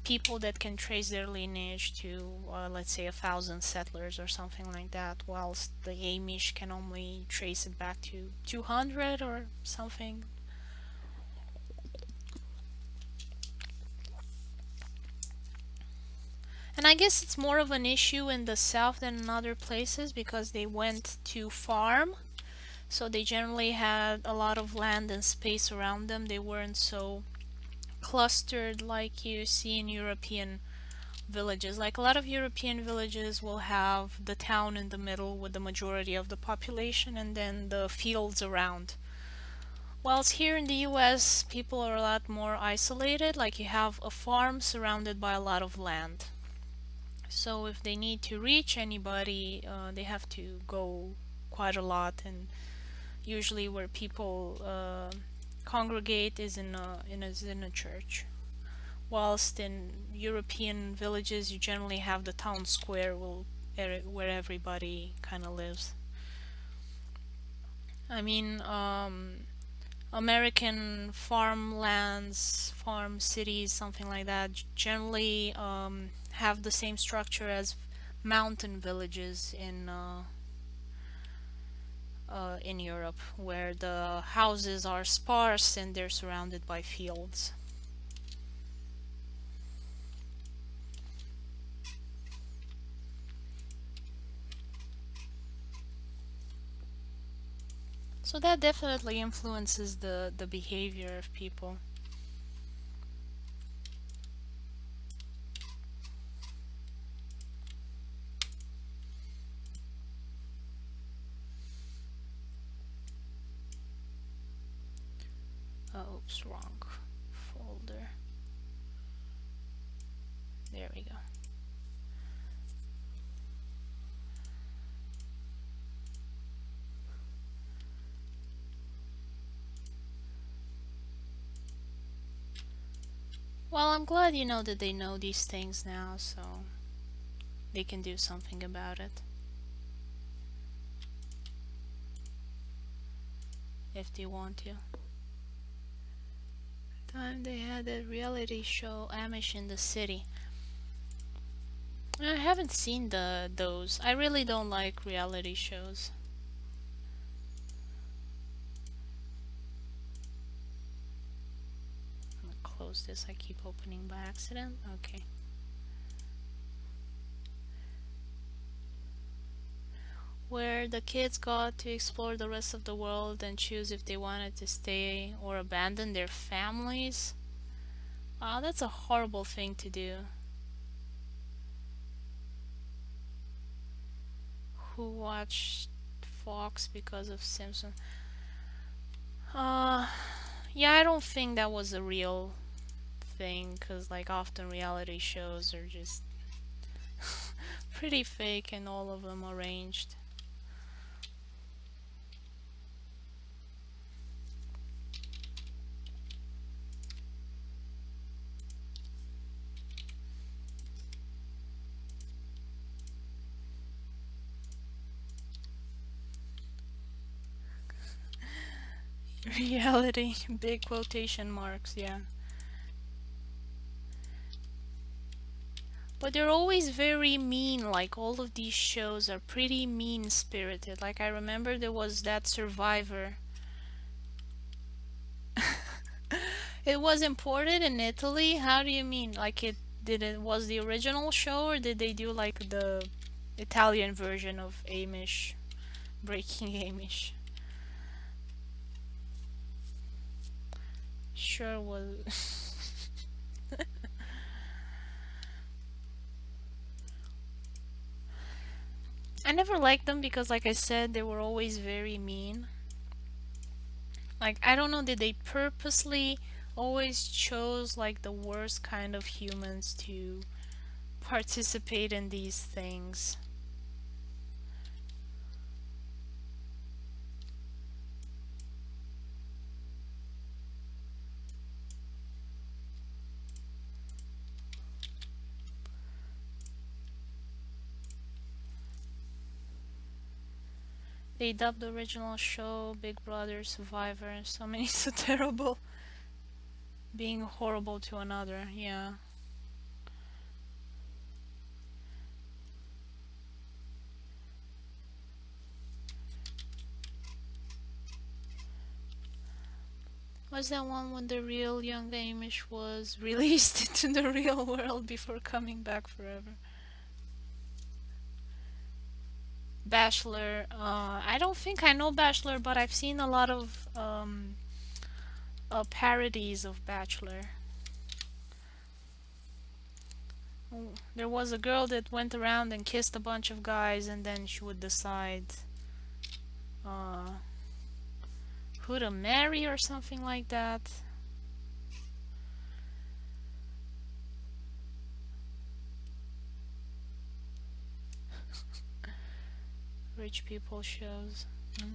people that can trace their lineage to, let's say, 1,000 settlers or something like that, whilst the Amish can only trace it back to 200 or something. And I guess it's more of an issue in the south than in other places because they went to farm, so they generally had a lot of land and space around them. They weren't so clustered like you see in European villages. Like a lot of European villages will have the town in the middle with the majority of the population and then the fields around. Whilst here in the US, people are a lot more isolated, like you have a farm surrounded by a lot of land. So if they need to reach anybody, they have to go quite a lot, and usually where people congregate is in a church. Whilst in European villages, you generally have the town square where everybody kind of lives. I mean, American farmlands, farm cities, something like that, generally have the same structure as mountain villages in Europe, where the houses are sparse and they're surrounded by fields. So that definitely influences the behavior of people. Oops, wrong folder. There we go. Well, I'm glad you know that they know these things now, so they can do something about it if they want to. Time they had a reality show, Amish in the City. I haven't seen those. I really don't like reality shows. I'm gonna close this. I keep opening by accident. Okay. Where the kids got to explore the rest of the world and choose if they wanted to stay or abandon their families. Wow, that's a horrible thing to do. Who watched Fox because of Simpson? Uh, yeah, I don't think that was a real thing, because like often reality shows are just pretty fake and all of them arranged. Reality, big quotation marks, yeah. But they're always very mean, like all of these shows are pretty mean-spirited. Like I remember there was that Survivor. It was imported in Italy? How do you mean? Like it was the original show or did they do like the Italian version of Amish, Breaking Amish? Sure was. I never liked them because like I said, they were always very mean. Like I don't know, did they purposely always chose like the worst kind of humans to participate in these things? They dubbed the original show Big Brother Survivor. So many so terrible, being horrible to another. Yeah. Was that one when the real young Amish was released into the real world before coming back forever? Bachelor. I don't think I know Bachelor, but I've seen a lot of parodies of Bachelor. There was a girl that went around and kissed a bunch of guys, and then she would decide uh, who to marry or something like that. Rich people shows. Mm.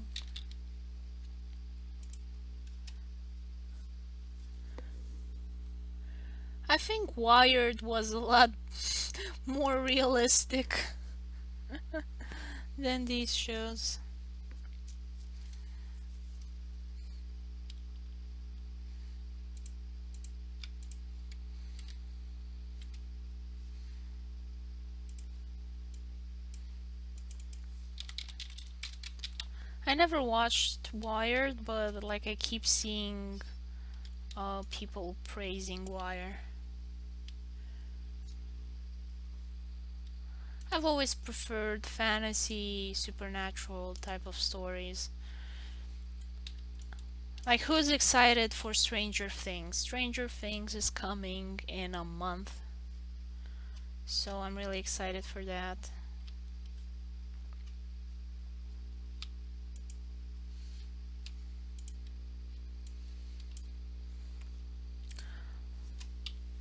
I think Wired was a lot more realistic than these shows. I never watched Wired, but like I keep seeing people praising Wire. I've always preferred fantasy, supernatural type of stories. Like, who's excited for Stranger Things? Stranger Things is coming in a month, so I'm really excited for that.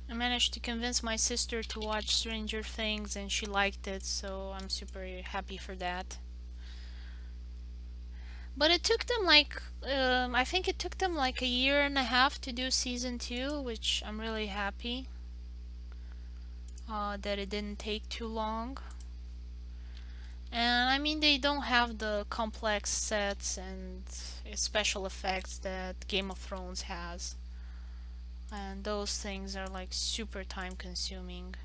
I managed to convince my sister to watch Stranger Things and she liked it, so I'm super happy for that. But it took them like, I think it took them like a year and a half to do season 2, which I'm really happy that it didn't take too long. And I mean, they don't have the complex sets and special effects that Game of Thrones has. And those things are like super time consuming.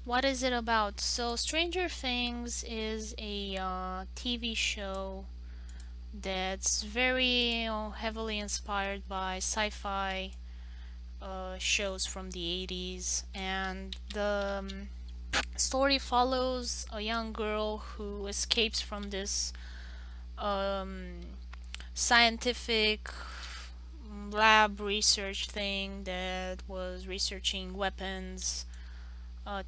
What is it about? So, Stranger Things is a TV show that's very heavily inspired by sci-fi shows from the 80s, and the story follows a young girl who escapes from this um, scientific lab research thing that was researching weapons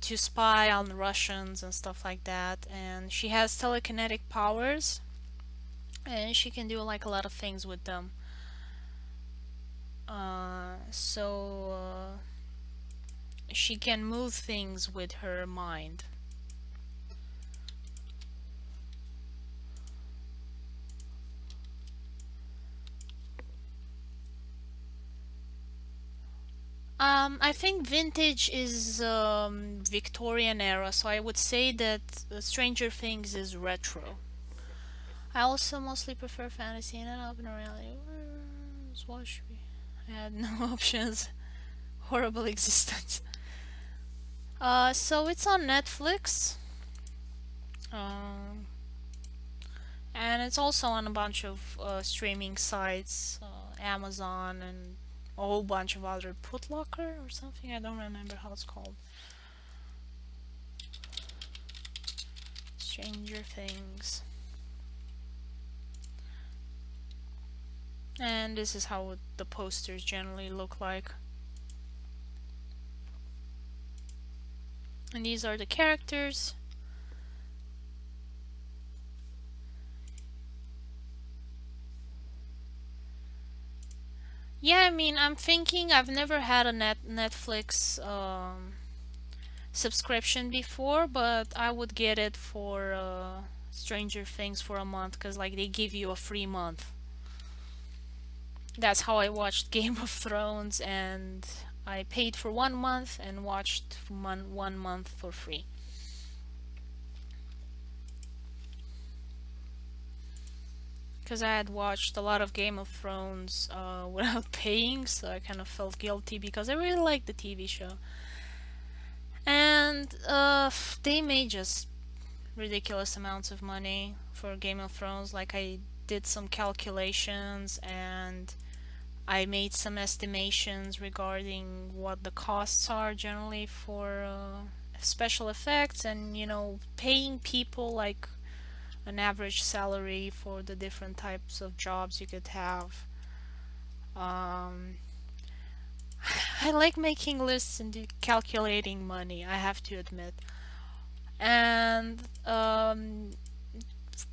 to spy on the Russians and stuff like that. And she has telekinetic powers, and she can do like a lot of things with them. So she can move things with her mind. I think vintage is Victorian era, so I would say that Stranger Things is retro. I also mostly prefer fantasy and open reality. Watch me. I had no options. Horrible existence. So it's on Netflix. Um, and it's also on a bunch of streaming sites, Amazon and a whole bunch of other Putlocker or something. I don't remember how it's called. Stranger Things. And this is how the posters generally look like. And these are the characters. Yeah, I mean, I'm thinking I've never had a Netflix subscription before, but I would get it for Stranger Things for a month because like they give you a free month. That's how I watched Game of Thrones, and I paid for 1 month and watched 1 month for free. Because I had watched a lot of Game of Thrones without paying, so I kind of felt guilty because I really liked the TV show. And they made just ridiculous amounts of money for Game of Thrones. Like, I did some calculations and I made some estimations regarding what the costs are generally for special effects, and paying people like an average salary for the different types of jobs you could have. um, I like making lists and calculating money, I have to admit. And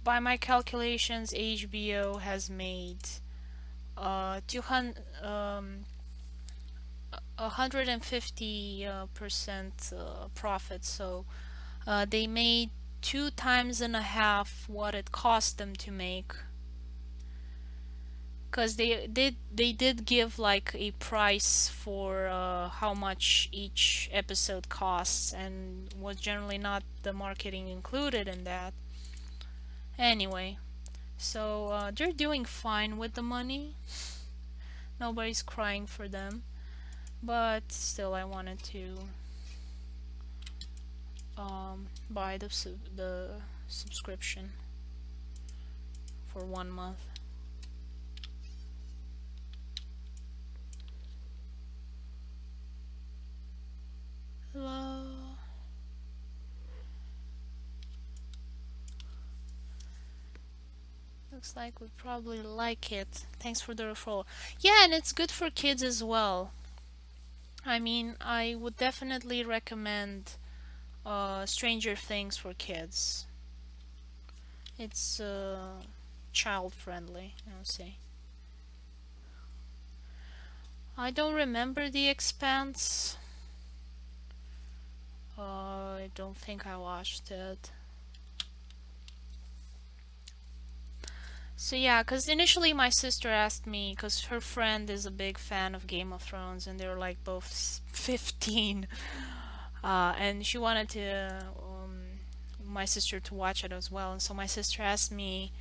by my calculations, HBO has made 200 150% profit. So they made 2.5 times what it cost them to make, because they did give like a price for how much each episode costs, and was generally not the marketing included in that. Anyway, so they're doing fine with the money. Nobody's crying for them, but still I wanted to buy the subscription for 1 month. Hello. Looks like we'd probably like it. Thanks for the referral. Yeah, and it's good for kids as well. I mean, I would definitely recommend Stranger Things for kids. It's child friendly, I would say. I don't remember The Expanse. I don't think I watched it. So yeah, because initially my sister asked me, because her friend is a big fan of Game of Thrones, and they were like both 15, and she wanted my sister to watch it as well. And so my sister asked me,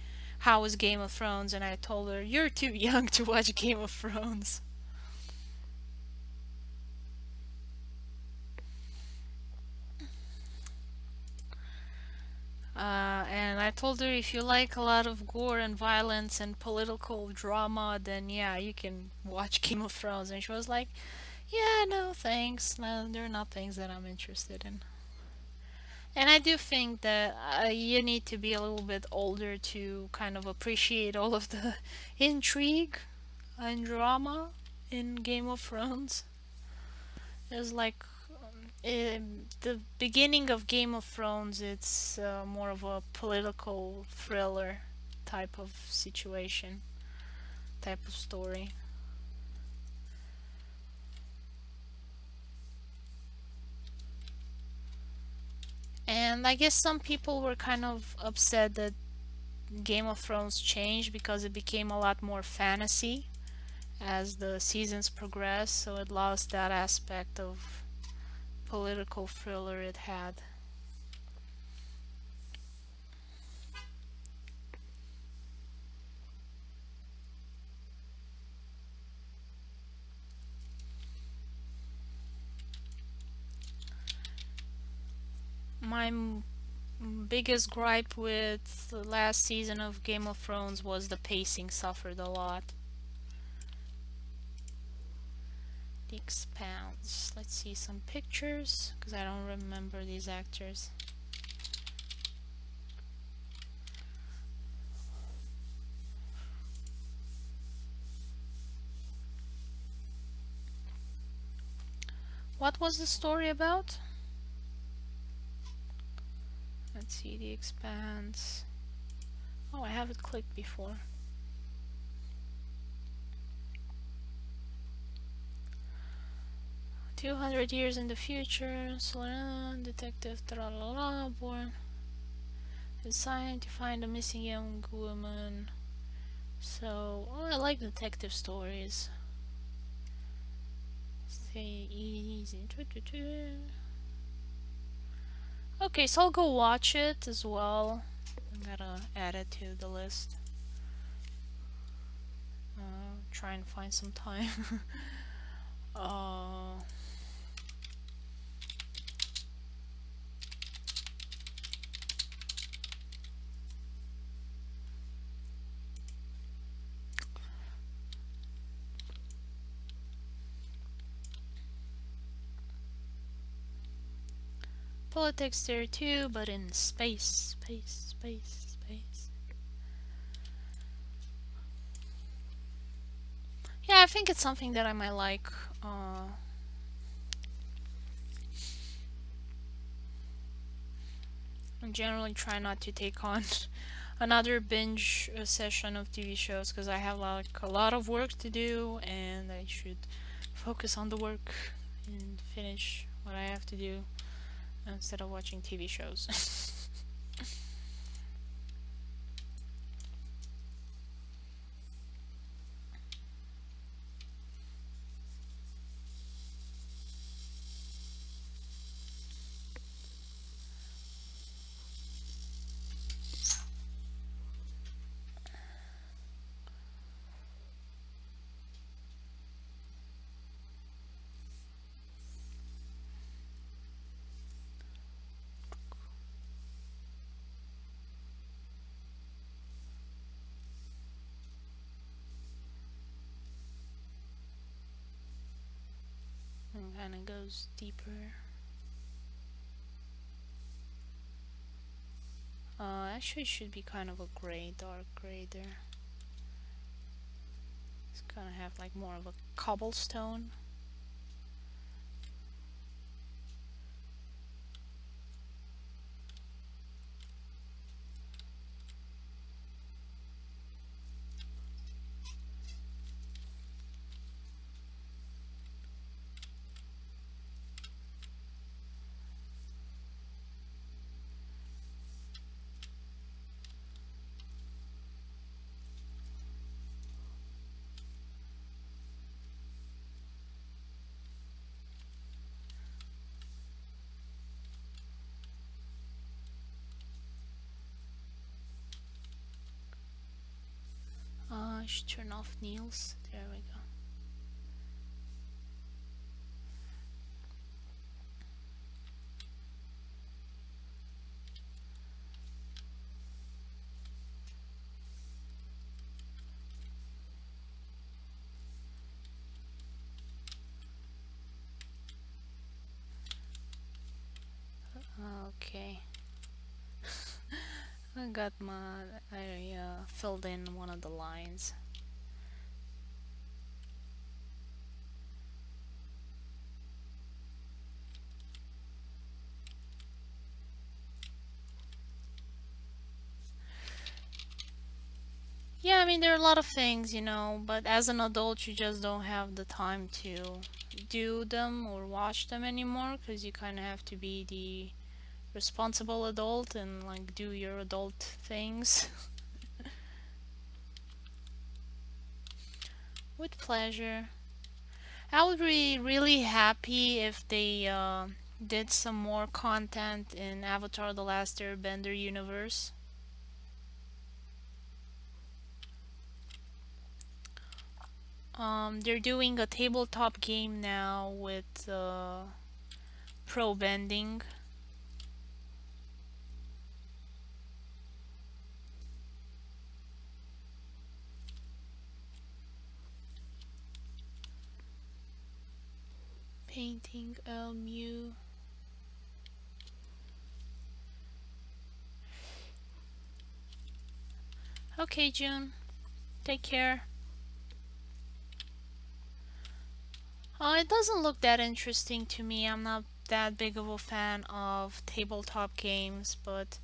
how was Game of Thrones? And I told her, you're too young to watch Game of Thrones. And I told her, if you like a lot of gore and violence and political drama, then yeah, you can watch Game of Thrones. And she was like, yeah, no thanks. No, they're not things that I'm interested in. And I do think that you need to be a little bit older to kind of appreciate all of the intrigue and drama in Game of Thrones. There's like the beginning of Game of Thrones, it's more of a political thriller type of situation, type of story. And I guess some people were kind of upset that Game of Thrones changed because it became a lot more fantasy as the seasons progress, so it lost that aspect of political thriller it had. My biggest gripe with the last season of Game of Thrones was the pacing suffered a lot. The Expanse. Let's see some pictures, because I don't remember these actors. What was the story about? Let's see, The Expanse. Oh, I haven't clicked before. "200 years in the future, detective tra-la-la, born, assigned to find a missing young woman." So, oh, I like detective stories. Stay easy. Okay, so I'll go watch it as well. I'm gonna add it to the list. Try and find some time. uh, Politics there too, but in space. Yeah, I think it's something that I might like. I generally try not to take on another binge session of TV shows because I have like a lot of work to do, and I should focus on the work and finish what I have to do instead of watching TV shows. And kind of goes deeper. Actually, it should be kind of a gray, dark gray there. It's gonna have like more of a cobblestone. I should turn off Niels. There we go. Okay. I filled in one of the lines. Yeah, I mean, there are a lot of things, you know, but as an adult, you just don't have the time to do them or watch them anymore because you kind of have to be the responsible adult and like do your adult things. With pleasure. I would be really happy if they did some more content in Avatar: The Last Airbender universe. They're doing a tabletop game now with pro bending. Painting Mu. Okay, June. Take care. It doesn't look that interesting to me. I'm not that big of a fan of tabletop games, but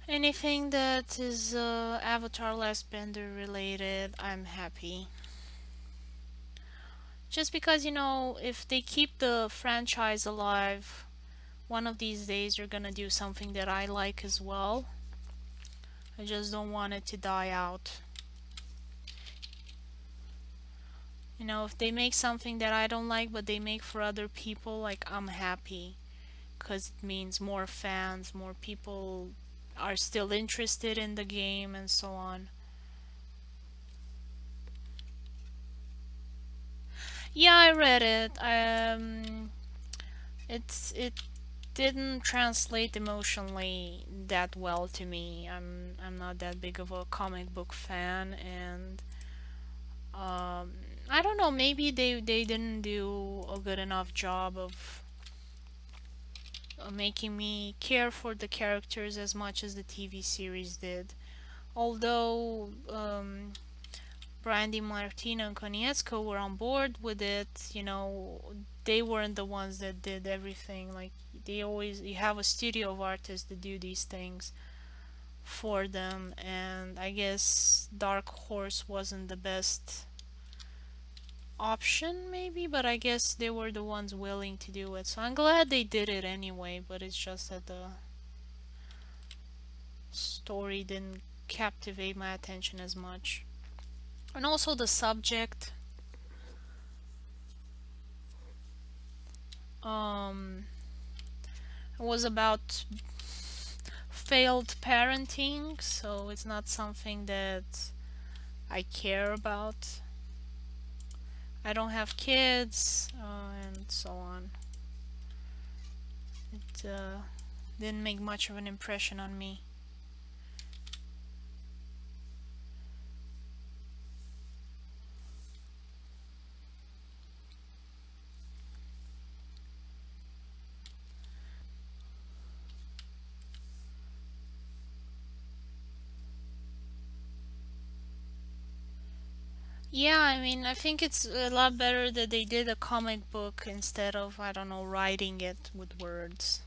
anything that is Avatar Last Bender related, I'm happy. Just because, you know, if they keep the franchise alive, one of these days they're gonna do something that I like as well. I just don't want it to die out. You know, if they make something that I don't like but they make for other people, like, I'm happy. Because it means more fans, more people are still interested in the game and so on. Yeah, I read it. It didn't translate emotionally that well to me. I'm not that big of a comic book fan, and I don't know. Maybe they didn't do a good enough job of making me care for the characters as much as the TV series did. Although Brandy, Martina, and Konietzko were on board with it, you know, they weren't the ones that did everything. Like, they always, you have a studio of artists that do these things for them, and I guess Dark Horse wasn't the best option, maybe, but I guess they were the ones willing to do it. So I'm glad they did it anyway, but it's just that the story didn't captivate my attention as much. And also the subject. Um, it was about failed parenting, so it's not something that I care about. I don't have kids, and so on. It didn't make much of an impression on me. Yeah, I mean, I think it's a lot better that they did a comic book instead of, I don't know, writing it with words.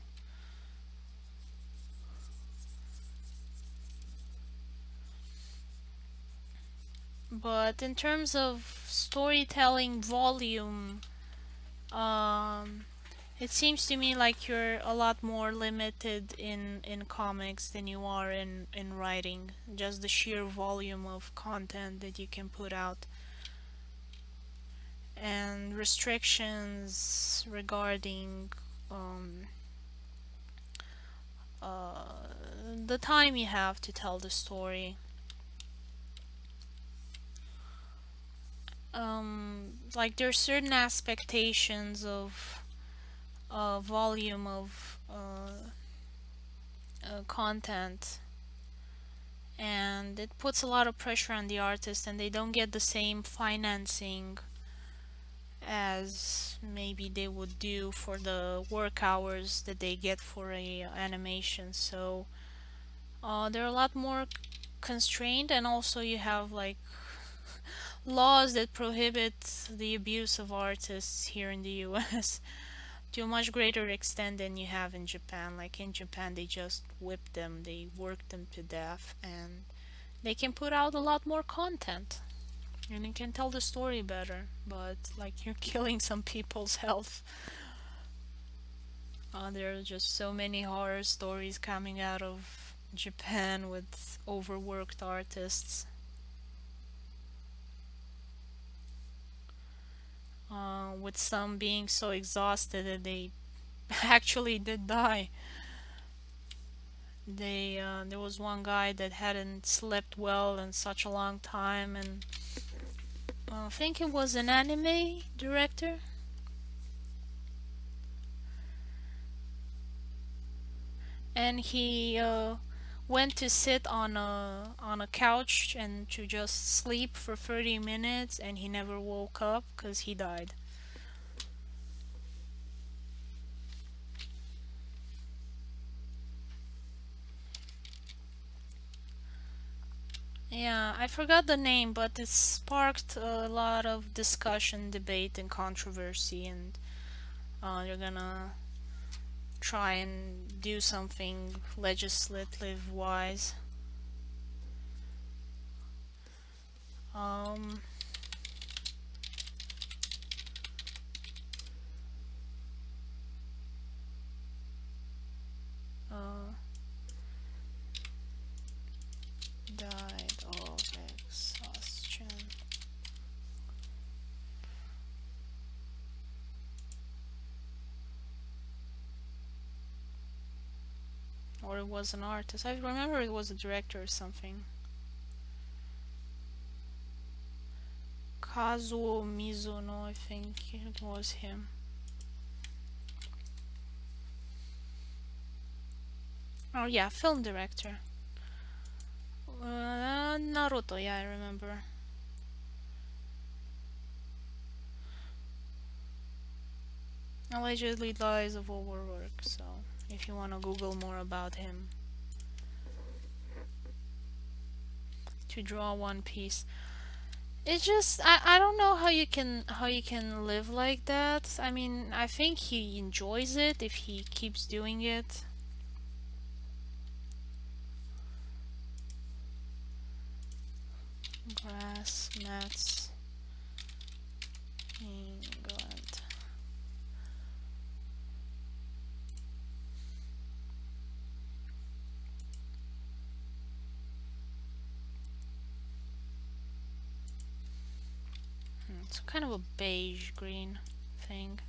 But in terms of storytelling volume, um, it seems to me like you're a lot more limited in comics than you are in writing. Just the sheer volume of content that you can put out and restrictions regarding um, the time you have to tell the story. Like there's certain expectations of volume of content, and it puts a lot of pressure on the artist, and they don't get the same financing as maybe they would do for the work hours that they get for a animation. So they're a lot more constrained, and also you have like laws that prohibit the abuse of artists here in the US to a much greater extent than you have in Japan. Like in Japan, they just whip them, they work them to death, and they can put out a lot more content. And you can tell the story better, but like you're killing some people's health. There are just so many horror stories coming out of Japan with overworked artists. with some being so exhausted that they actually did die. There was one guy that hadn't slept well in such a long time, and I think it was an anime director, and he went to sit on a couch and to just sleep for 30 minutes, and he never woke up because he died. Yeah, I forgot the name, but it sparked a lot of discussion, debate, and controversy, and they're gonna try and do something legislative wise. Um, uh, Died of exhaustion. Or it was an artist. I remember it was a director or something. Kazuo Mizuno, I think it was him. Oh yeah, film director. Naruto, yeah, I remember. Allegedly dies of overwork, so if you want to Google more about him. To draw One Piece. It's just I don't know how you can live like that. I mean, I think he enjoys it if he keeps doing it. Grass mats, England. It's kind of a beige green thing.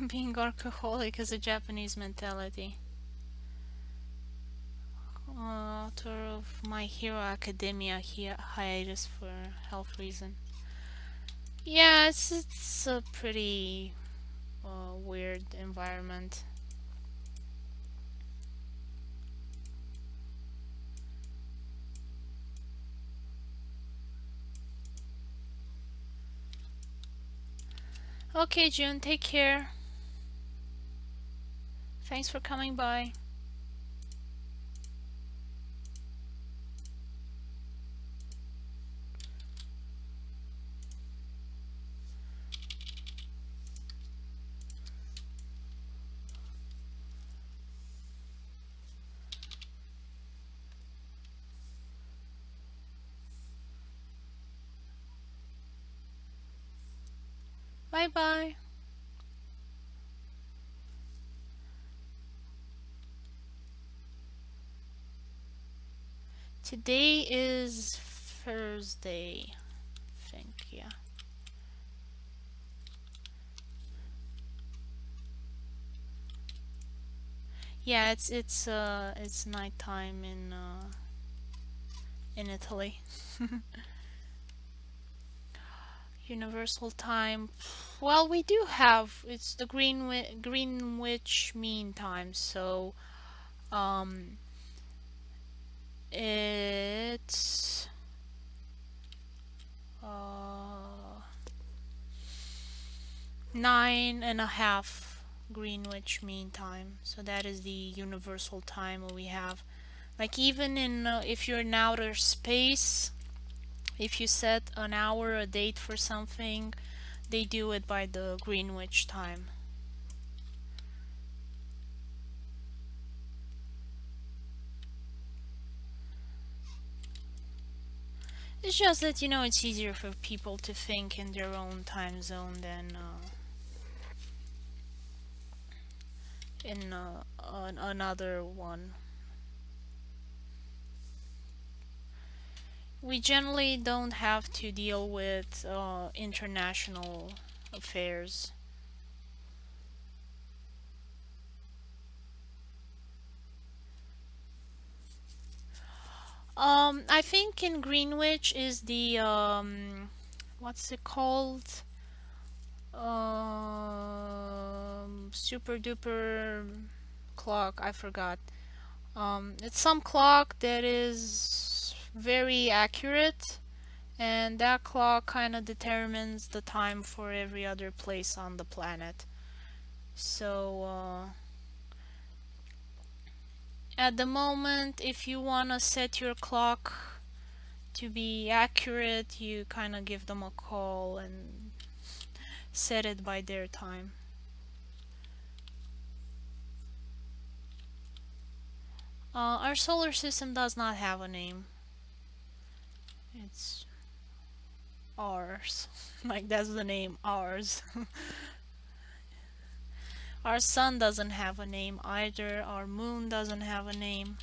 Being alcoholic is a Japanese mentality. Author of My Hero Academia hiatus for health reason. Yeah, it's a pretty weird environment. Okay, June, take care. Thanks for coming by. Bye bye. Today is Thursday, I think, yeah. Yeah, it's nighttime in Italy. Universal time. Well, we do have it's the Greenwich Mean Time, so um it's 9:30 Greenwich Mean Time. So that is the universal time we have. Like even in if you're in outer space, if you set an hour, a date for something, they do it by the Greenwich time. It's just that, you know, it's easier for people to think in their own time zone than in another one. We generally don't have to deal with international affairs. I think in Greenwich is the what's it called? Super duper clock. I forgot. It's some clock that is very accurate, and that clock kind of determines the time for every other place on the planet. So, at the moment, if you want to set your clock to be accurate, you kind of give them a call and set it by their time. Our solar system does not have a name. It's ours. Like, that's the name, ours. Our sun doesn't have a name either. Our moon doesn't have a name.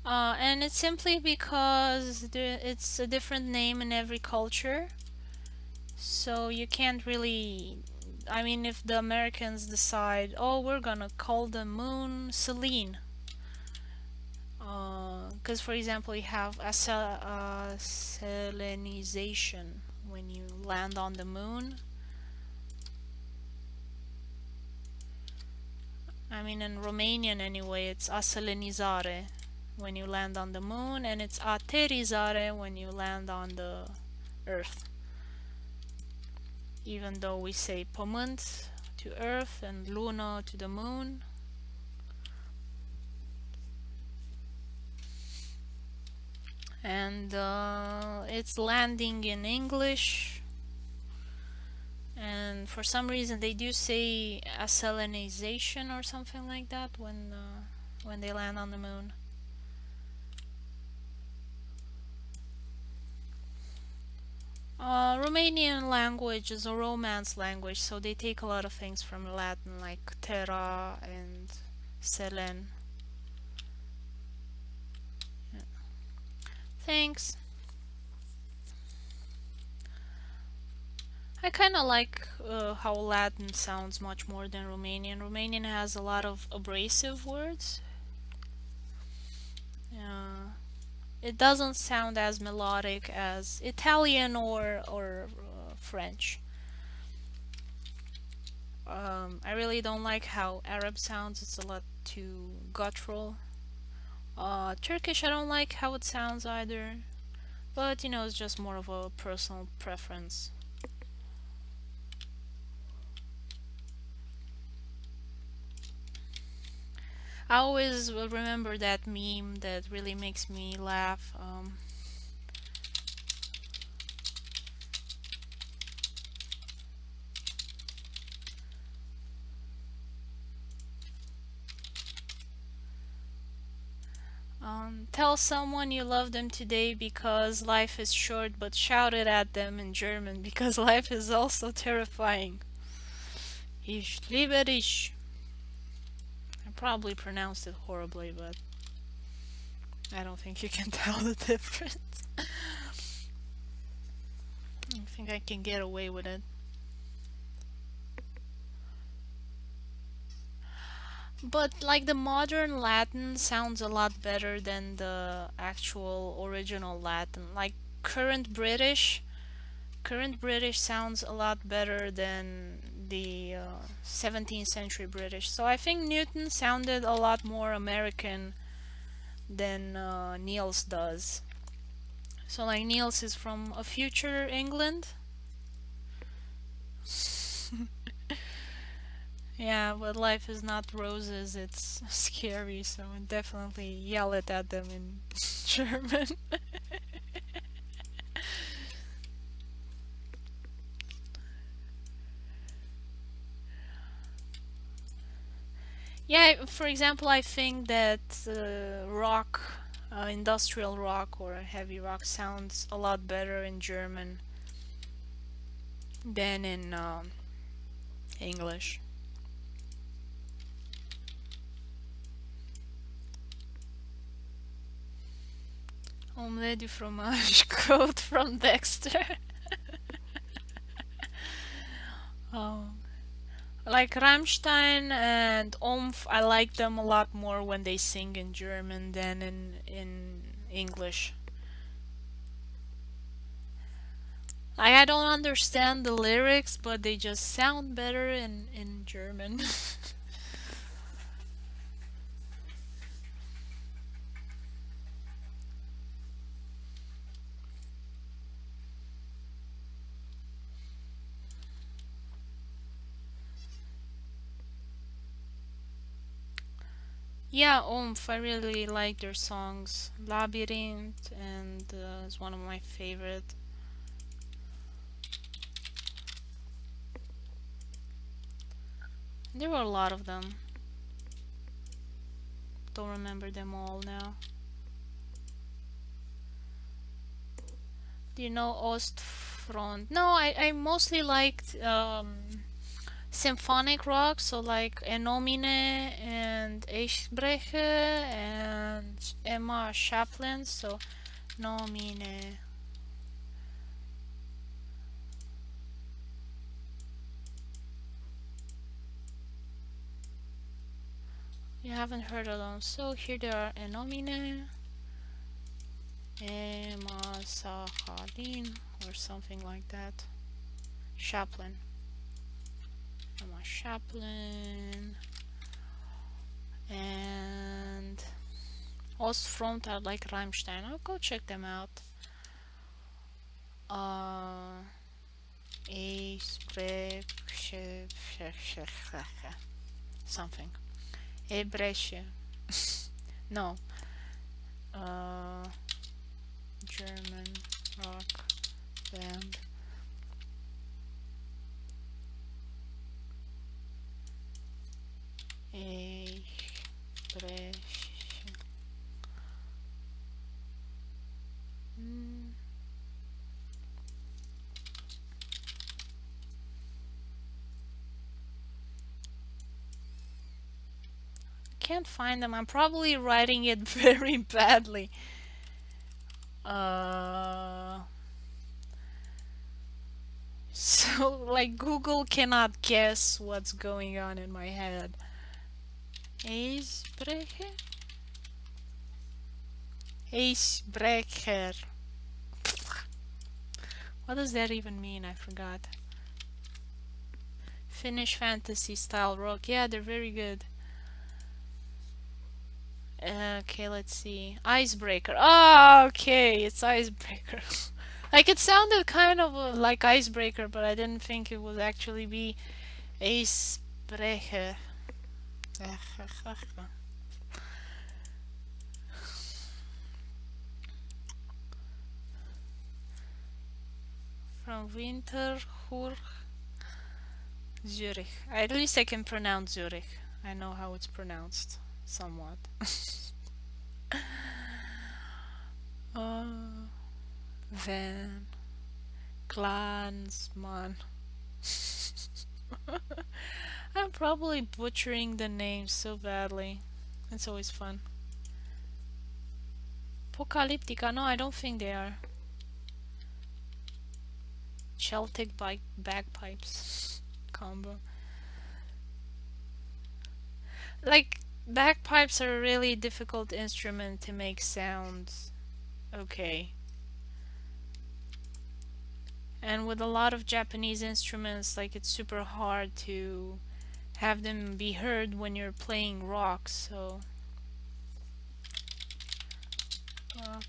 And it's simply because it's a different name in every culture. So you can't really... I mean, if the Americans decide, oh, we're gonna call the moon Selene. Because, for example, you have selenization when you land on the moon. I mean, in Romanian anyway, it's a selenizare when you land on the moon, and it's aterizare when you land on the earth. Even though we say pământ to earth and lună to the moon. And it's landing in English, and for some reason they do say acelenization or something like that when they land on the moon. Romanian language is a Romance language, so they take a lot of things from Latin, like terra and selen. Yeah. Thanks. I kind of like how Latin sounds much more than Romanian. Romanian has a lot of abrasive words. It doesn't sound as melodic as Italian or French. I really don't like how Arab sounds. It's a lot too guttural. Turkish, I don't like how it sounds either. But, you know, it's just more of a personal preference. I always will remember that meme that really makes me laugh. Tell someone you love them today because life is short, but shout it at them in German because life is also terrifying. Ich liebe dich. I probably pronounced it horribly, but I don't think you can tell the difference. I think I can get away with it. But like the modern Latin sounds a lot better than the actual original Latin. Like current British sounds a lot better than the 17th century British. So I think Newton sounded a lot more American than Niels does. So like Niels is from a future England. Yeah, but life is not roses, it's scary, so definitely yell it at them in German. Yeah, for example, I think that rock, industrial rock or heavy rock sounds a lot better in German than in English. Omelette du fromage, quote from Dexter. Oh. Like Rammstein and Omf, I like them a lot more when they sing in German than in English. I don't understand the lyrics, but they just sound better in German. Yeah, Omf, I really like their songs. Labyrinth and is one of my favorite. There were a lot of them. Don't remember them all now. Do you know Ostfront? No, I mostly liked symphonic rock, so like Enomine and Eisbrecher and Emma Chaplin, so Nomine. You haven't heard of them, so here they are: Enomine, Emma Sakhalin, or something like that. Chaplin. Emma Chaplin. And Ostfront are like Rammstein. I'll go check them out. Eisbrecher. Something. Ebreche. No. Uh, German rock band. Ebreche. Can't find them. I'm probably writing it very badly. So like Google cannot guess what's going on in my head. Eisbrecher? Eisbrecher. What does that even mean? I forgot. Finnish fantasy style rock. Yeah, they're very good. Okay, let's see. Icebreaker. Oh, okay, it's Icebreaker. Like it sounded kind of like Icebreaker, but I didn't think it would actually be Icebreaker. From Winterthur, Zurich. At least I can pronounce Zurich. I know how it's pronounced, somewhat. Van Glansman. I'm probably butchering the names so badly. It's always fun. Apocalyptica? No, I don't think they are. Celtic bagpipes combo. Like, bagpipes are a really difficult instrument to make sounds okay. And with a lot of Japanese instruments, like it's super hard to have them be heard when you're playing rock, so rock.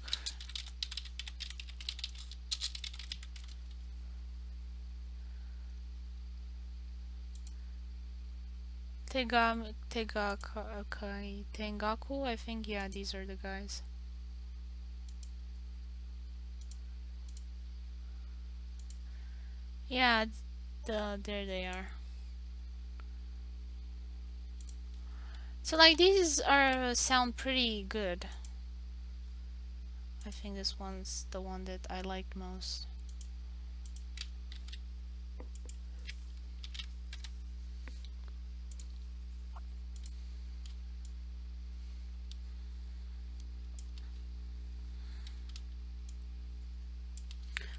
Tengaku, I think, yeah, these are the guys. Yeah, there they are. So like these are sound pretty good. I think this one's the one that I liked most.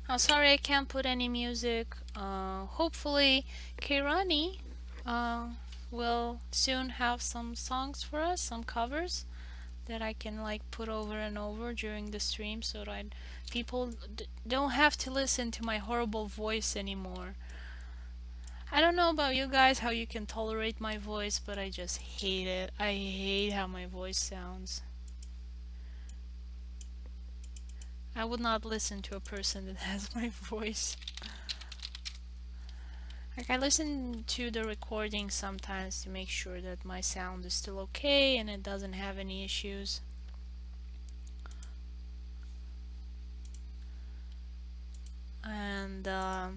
I'm sorry I can't put any music. Hopefully Keirani uh, will soon have some songs for us, some covers that I can like put over and over during the stream so that people don't have to listen to my horrible voice anymore. I don't know about you guys how you can tolerate my voice, but I just hate it. I hate how my voice sounds. I would not listen to a person that has my voice. Like I listen to the recording sometimes to make sure that my sound is still okay and it doesn't have any issues. And I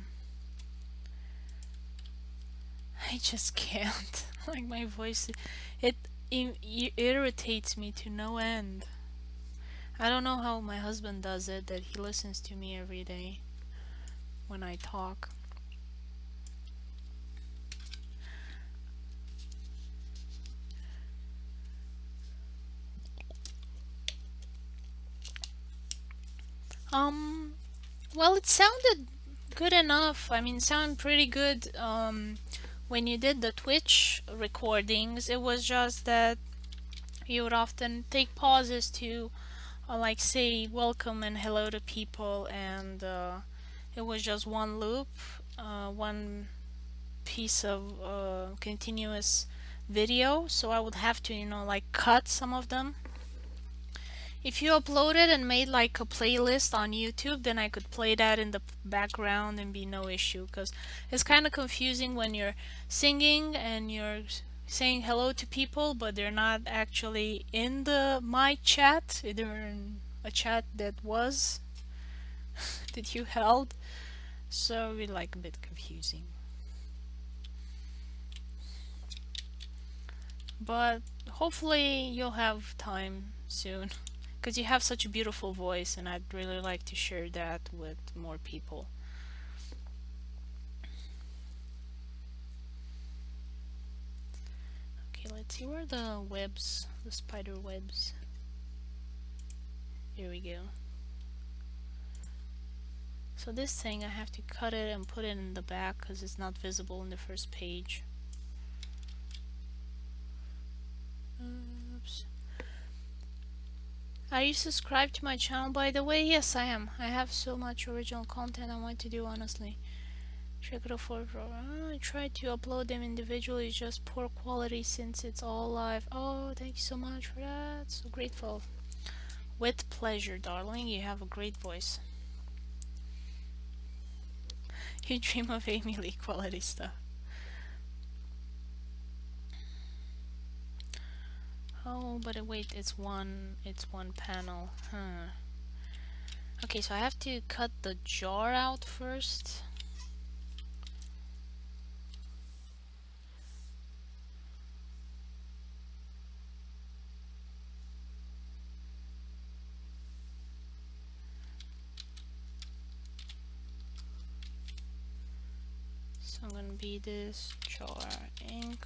just can't. Like my voice, it irritates me to no end. I don't know how my husband does it, that he listens to me every day when I talk. Well, it sounded good enough. I mean, it sounded pretty good when you did the Twitch recordings. It was just that you would often take pauses to like say welcome and hello to people, and it was just one loop, one piece of continuous video, so I would have to, you know, like cut some of them. If you uploaded and made like a playlist on YouTube, then I could play that in the background and be no issue, because it's kind of confusing when you're singing and you're saying hello to people, but they're not actually in the my chat. They're in a chat that was that you held, so it's like a bit confusing. But hopefully you'll have time soon. Because you have such a beautiful voice, and I'd really like to share that with more people. Okay, let's see where the webs, the spider webs. Here we go. So this thing, I have to cut it and put it in the back because it's not visible in the first page. Oops. Are you subscribed to my channel, by the way? Yes, I am. I have so much original content I want to do, honestly. Check it out for I tried to upload them individually, just poor quality since it's all live. Oh, thank you so much for that. So grateful. With pleasure, darling. You have a great voice. You dream of Amy Lee quality stuff. Oh, but wait, it's one panel. Huh. Okay, so I have to cut the jar out first. So I'm gonna be this jar ink.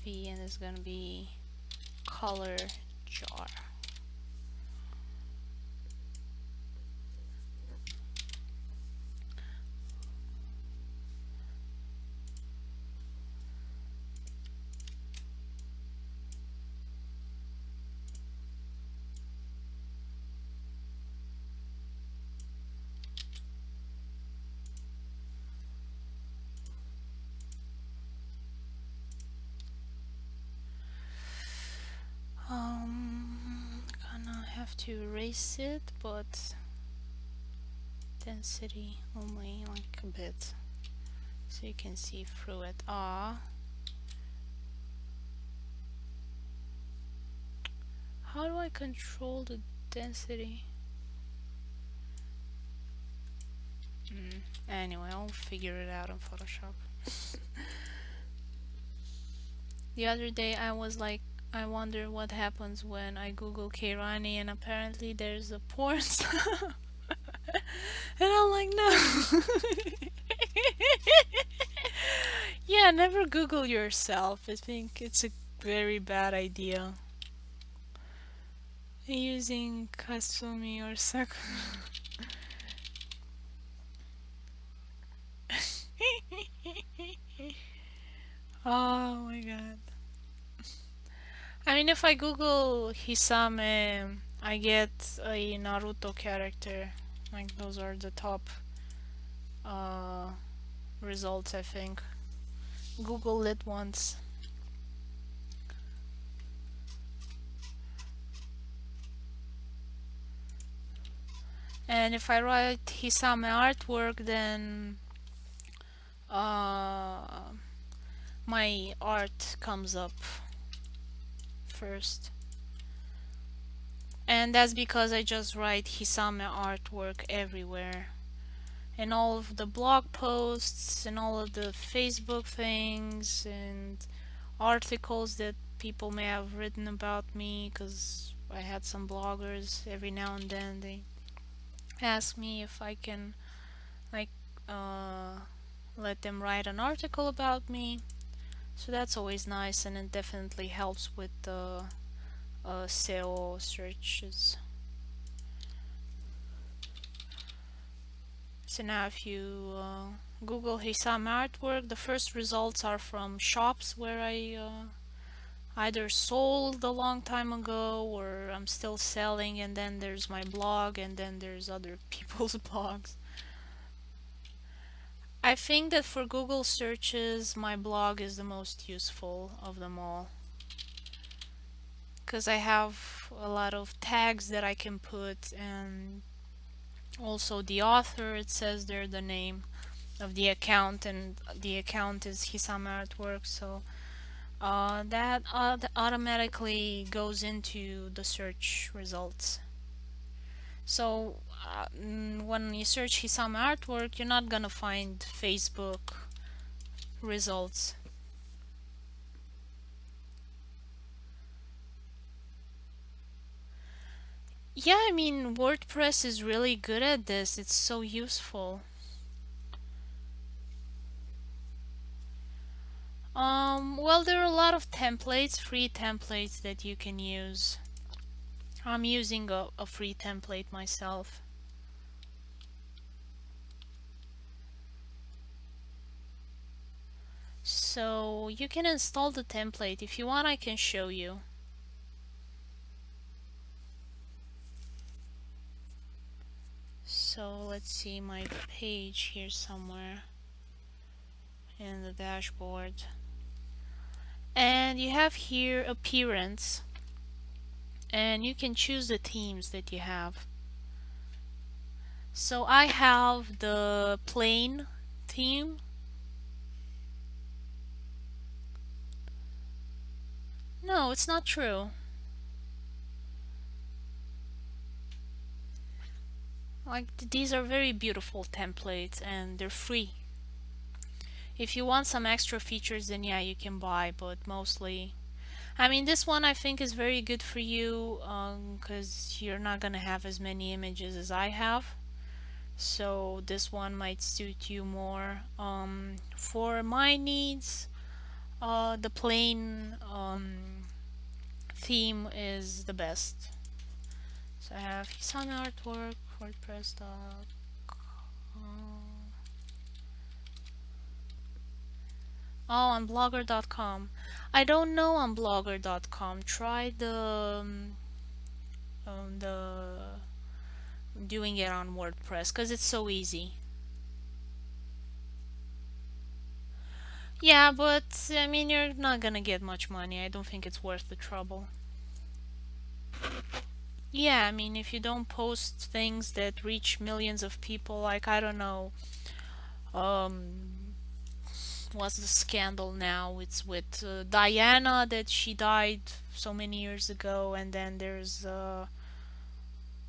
V, and it's gonna be color jar. Gonna have to erase it, but density only like a bit so you can see through it. How do I control the density? Anyway, I'll figure it out in Photoshop. The other day I was like, I wonder what happens when I Google Kairani, and apparently there's a porn star. And I'm like, no. Yeah, never Google yourself. I think it's a very bad idea. Using Kasumi or Sakura. Oh my god. I mean, if I Google Hisame, I get a Naruto character. Like, those are the top results, I think. Google it once. And if I write Hisame artwork, then my art comes up first. And that's because I just write Hisame artwork everywhere. And all of the blog posts and all of the Facebook things and articles that people may have written about me, because I had some bloggers every now and then, they ask me if I can like let them write an article about me. So that's always nice, and it definitely helps with the SEO searches. So now if you Google Hisame artwork, the first results are from shops where I either sold a long time ago or I'm still selling, and then there's my blog, and then there's other people's blogs. I think that for Google searches, my blog is the most useful of them all, because I have a lot of tags that I can put, and also the author, it says there the name of the account, and the account is Hisame Artwork, so that automatically goes into the search results. So when you search Hisame Artwork, you're not gonna find Facebook results. Yeah, I mean, WordPress is really good at this. It's so useful. Well, there are a lot of templates, free templates that you can use. I'm using a free template myself. So you can install the template. If you want, I can show you. So let's see my page here somewhere in the dashboard. And you have here appearance, and you can choose the themes that you have. So I have the plain theme. No, it's not true. Like, these are very beautiful templates and they're free. If you want some extra features, then yeah, you can buy, but mostly, I mean, this one I think is very good for you because you're not gonna have as many images as I have. So this one might suit you more. For my needs, the plain theme is the best. So I have Hisame Artwork, WordPress.com. Oh, on blogger.com. I don't know on blogger.com. Try the doing it on WordPress, because it's so easy. Yeah, but I mean, you're not gonna get much money. I don't think it's worth the trouble. Yeah, I mean, if you don't post things that reach millions of people, like, I don't know, um, what's the scandal now? It's with Diana, that she died so many years ago, and then there's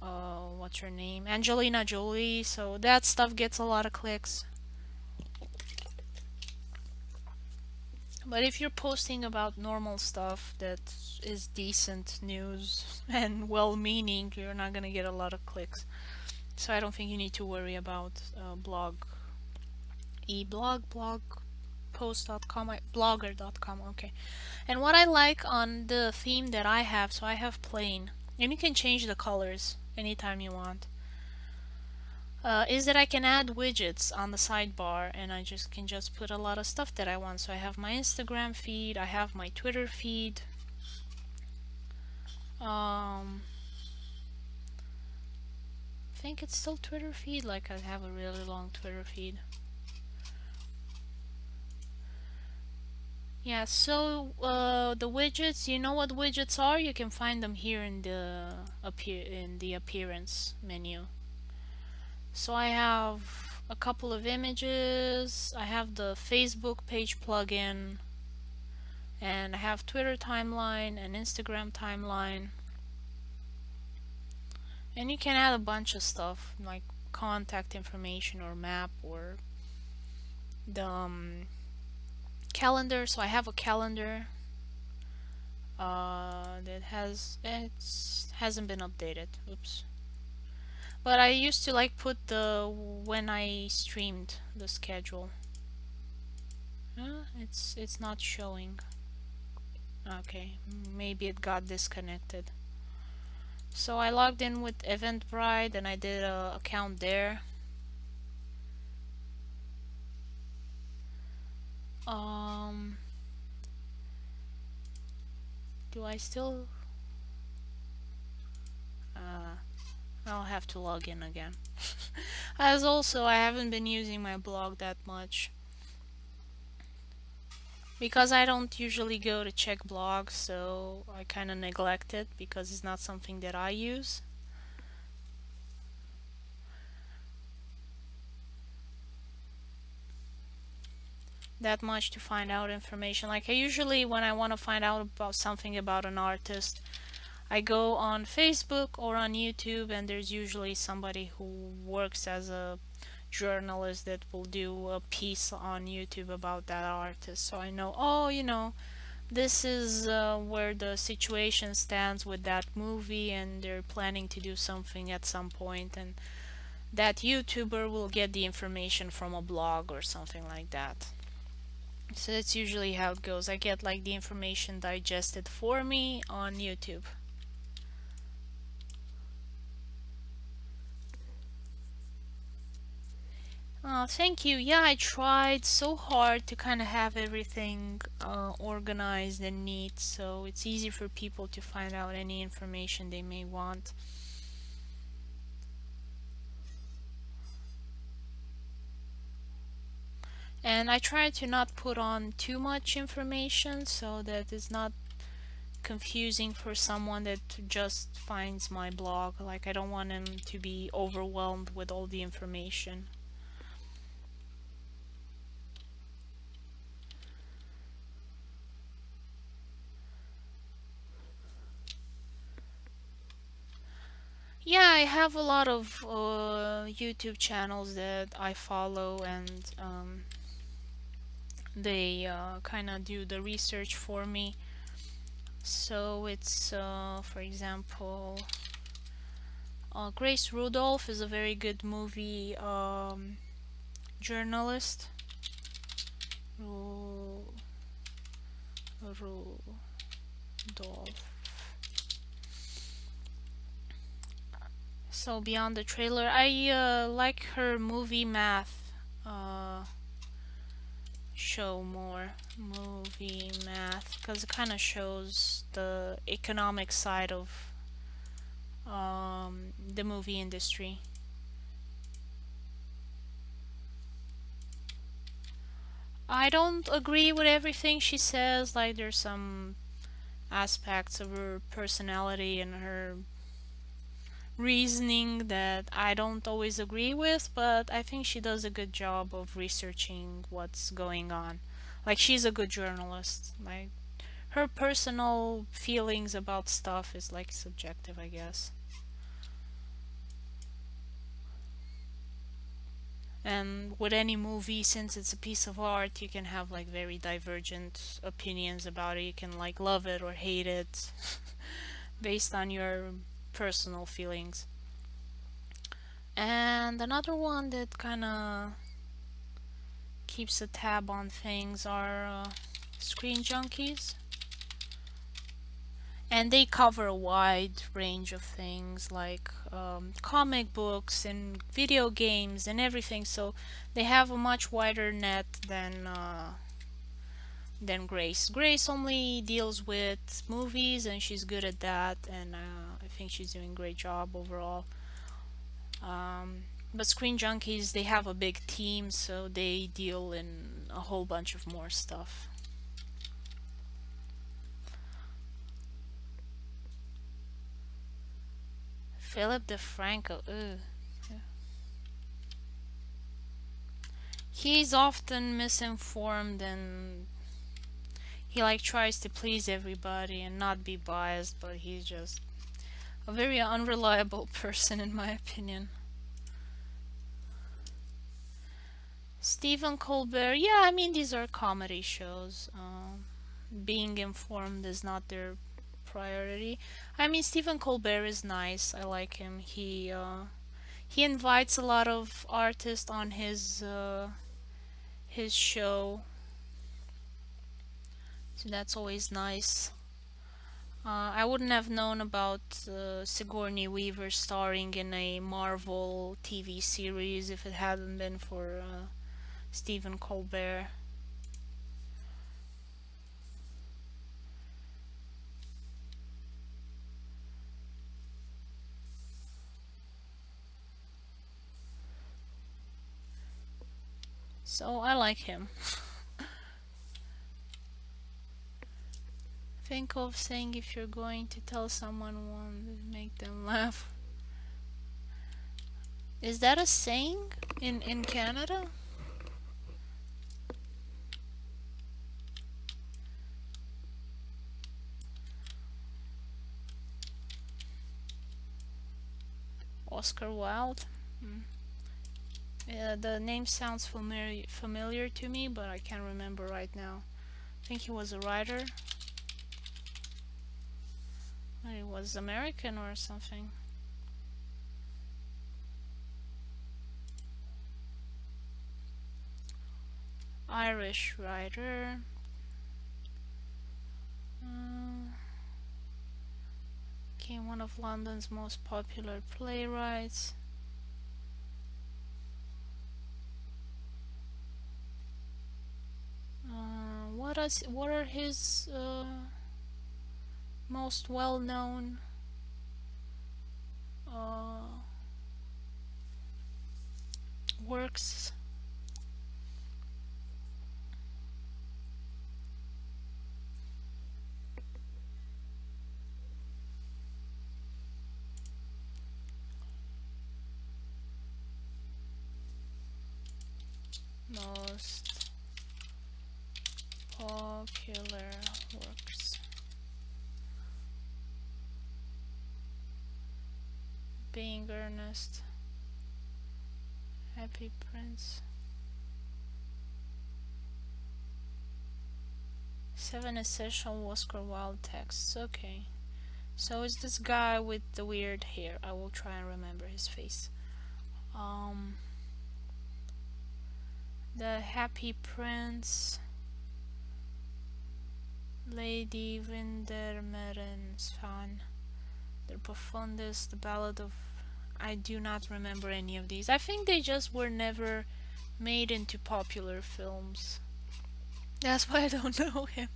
what's her name? Angelina Jolie. So that stuff gets a lot of clicks. But if you're posting about normal stuff that is decent news and well-meaning, you're not gonna get a lot of clicks. So I don't think you need to worry about blog post.com, blogger.com. Okay. And what I like on the theme that I have, so I have plain, and you can change the colors anytime you want, is that I can add widgets on the sidebar, and I just can just put a lot of stuff that I want. So I have my Instagram feed, I have my Twitter feed. I think it's still Twitter feed, like I have a really long Twitter feed. Yeah, so the widgets, you know what widgets are? You can find them here in the appearance menu. So I have a couple of images, I have the Facebook page plugin, and I have Twitter timeline and Instagram timeline. And you can add a bunch of stuff like contact information or map or the calendar. So I have a calendar that hasn't been updated. Oops. But I used to like put the when I streamed the schedule. It's not showing. Okay, maybe it got disconnected. So I logged in with Eventbrite and I did a account there. Do I still I'll have to log in again. As also I haven't been using my blog that much because I don't usually go to check blogs, so I kind of neglect it because it's not something that I use that much to find out information. Like I usually, when I want to find out about something about an artist, I go on Facebook or on YouTube, and there's usually somebody who works as a journalist that will do a piece on YouTube about that artist. So I know, oh, this is where the situation stands with that movie, and they're planning to do something at some point, and that YouTuber will get the information from a blog or something like that. So that's usually how it goes. I get like the information digested for me on YouTube. Oh, thank you. Yeah, I tried so hard to kind of have everything organized and neat, so it's easy for people to find out any information they may want. And I try to not put on too much information so that it's not confusing for someone that just finds my blog. Like, I don't want them to be overwhelmed with all the information. Yeah, I have a lot of YouTube channels that I follow, and they kind of do the research for me. So it's, for example, Grace Rudolph is a very good movie journalist. Rudolph. So beyond the trailer, I like her movie math show more. Movie math, because it kind of shows the economic side of the movie industry. I don't agree with everything she says. Like, there's some aspects of her personality and her reasoning that I don't always agree with, but I think she does a good job of researching what's going on. Like, she's a good journalist. Like, her personal feelings about stuff is like subjective, I guess. And with any movie, since it's a piece of art, you can have like very divergent opinions about it. You can like love it or hate it based on your personal feelings. And another one that kind of keeps a tab on things are Screen Junkies. And they cover a wide range of things like comic books and video games and everything. So they have a much wider net than Grace. Grace only deals with movies, and she's good at that. And I think she's doing a great job overall. But Screen Junkies, they have a big team, so they deal in a whole bunch of more stuff. Philip DeFranco, ugh. He's often misinformed, and he like tries to please everybody and not be biased, but he's just a very unreliable person in my opinion. Stephen Colbert, yeah, I mean, these are comedy shows. Being informed is not their priority. I mean, Stephen Colbert is nice. I like him. He invites a lot of artists on his show, so that's always nice. I wouldn't have known about Sigourney Weaver starring in a Marvel TV series if it hadn't been for Stephen Colbert. So I like him. Think of saying if you're going to tell someone one, make them laugh. Is that a saying in Canada? Oscar Wilde? Yeah, the name sounds familiar to me, but I can't remember right now. I think he was a writer. He was American or something. Irish writer. Became one of London's most popular playwrights. What are his most well-known works? Most popular works. Being Earnest. Happy Prince. 7 essential Oscar Wilde texts. Okay. So it's this guy with the weird hair. I will try and remember his face. The Happy Prince, Lady Windermeren's Fan, Der Profundus, The Ballad of... I do not remember any of these. I think they just were never made into popular films. That's why I don't know him.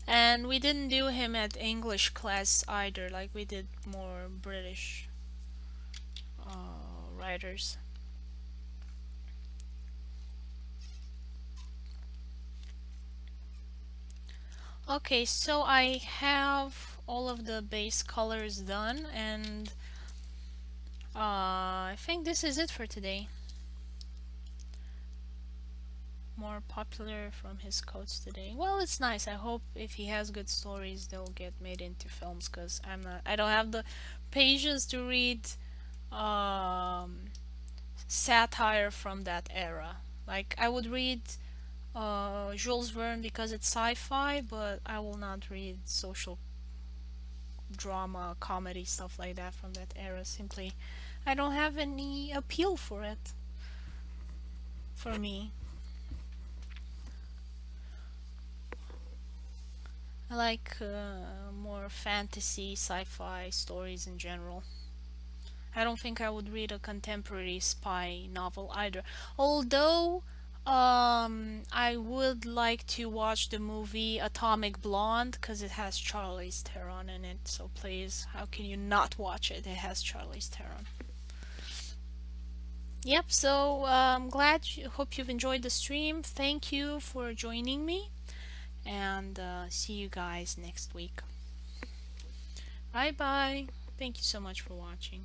And we didn't do him at English class either, like we did more British writers. Okay, so I have all of the base colors done, and I think this is it for today. More popular from his quotes today. Well, it's nice. I hope if he has good stories, they'll get made into films. Cause I don't have the pages to read um, satire from that era. Like I would read Jules Verne because it's sci-fi, but I will not read social drama, comedy, stuff like that from that era. Simply, I don't have any appeal for it. For me, I like more fantasy, sci-fi stories in general. I don't think I would read a contemporary spy novel either. Although, I would like to watch the movie Atomic Blonde because it has Charlize Theron in it. So please, how can you not watch it? It has Charlize Theron. Yep. So hope you've enjoyed the stream. Thank you for joining me, and see you guys next week. Bye bye. Thank you so much for watching.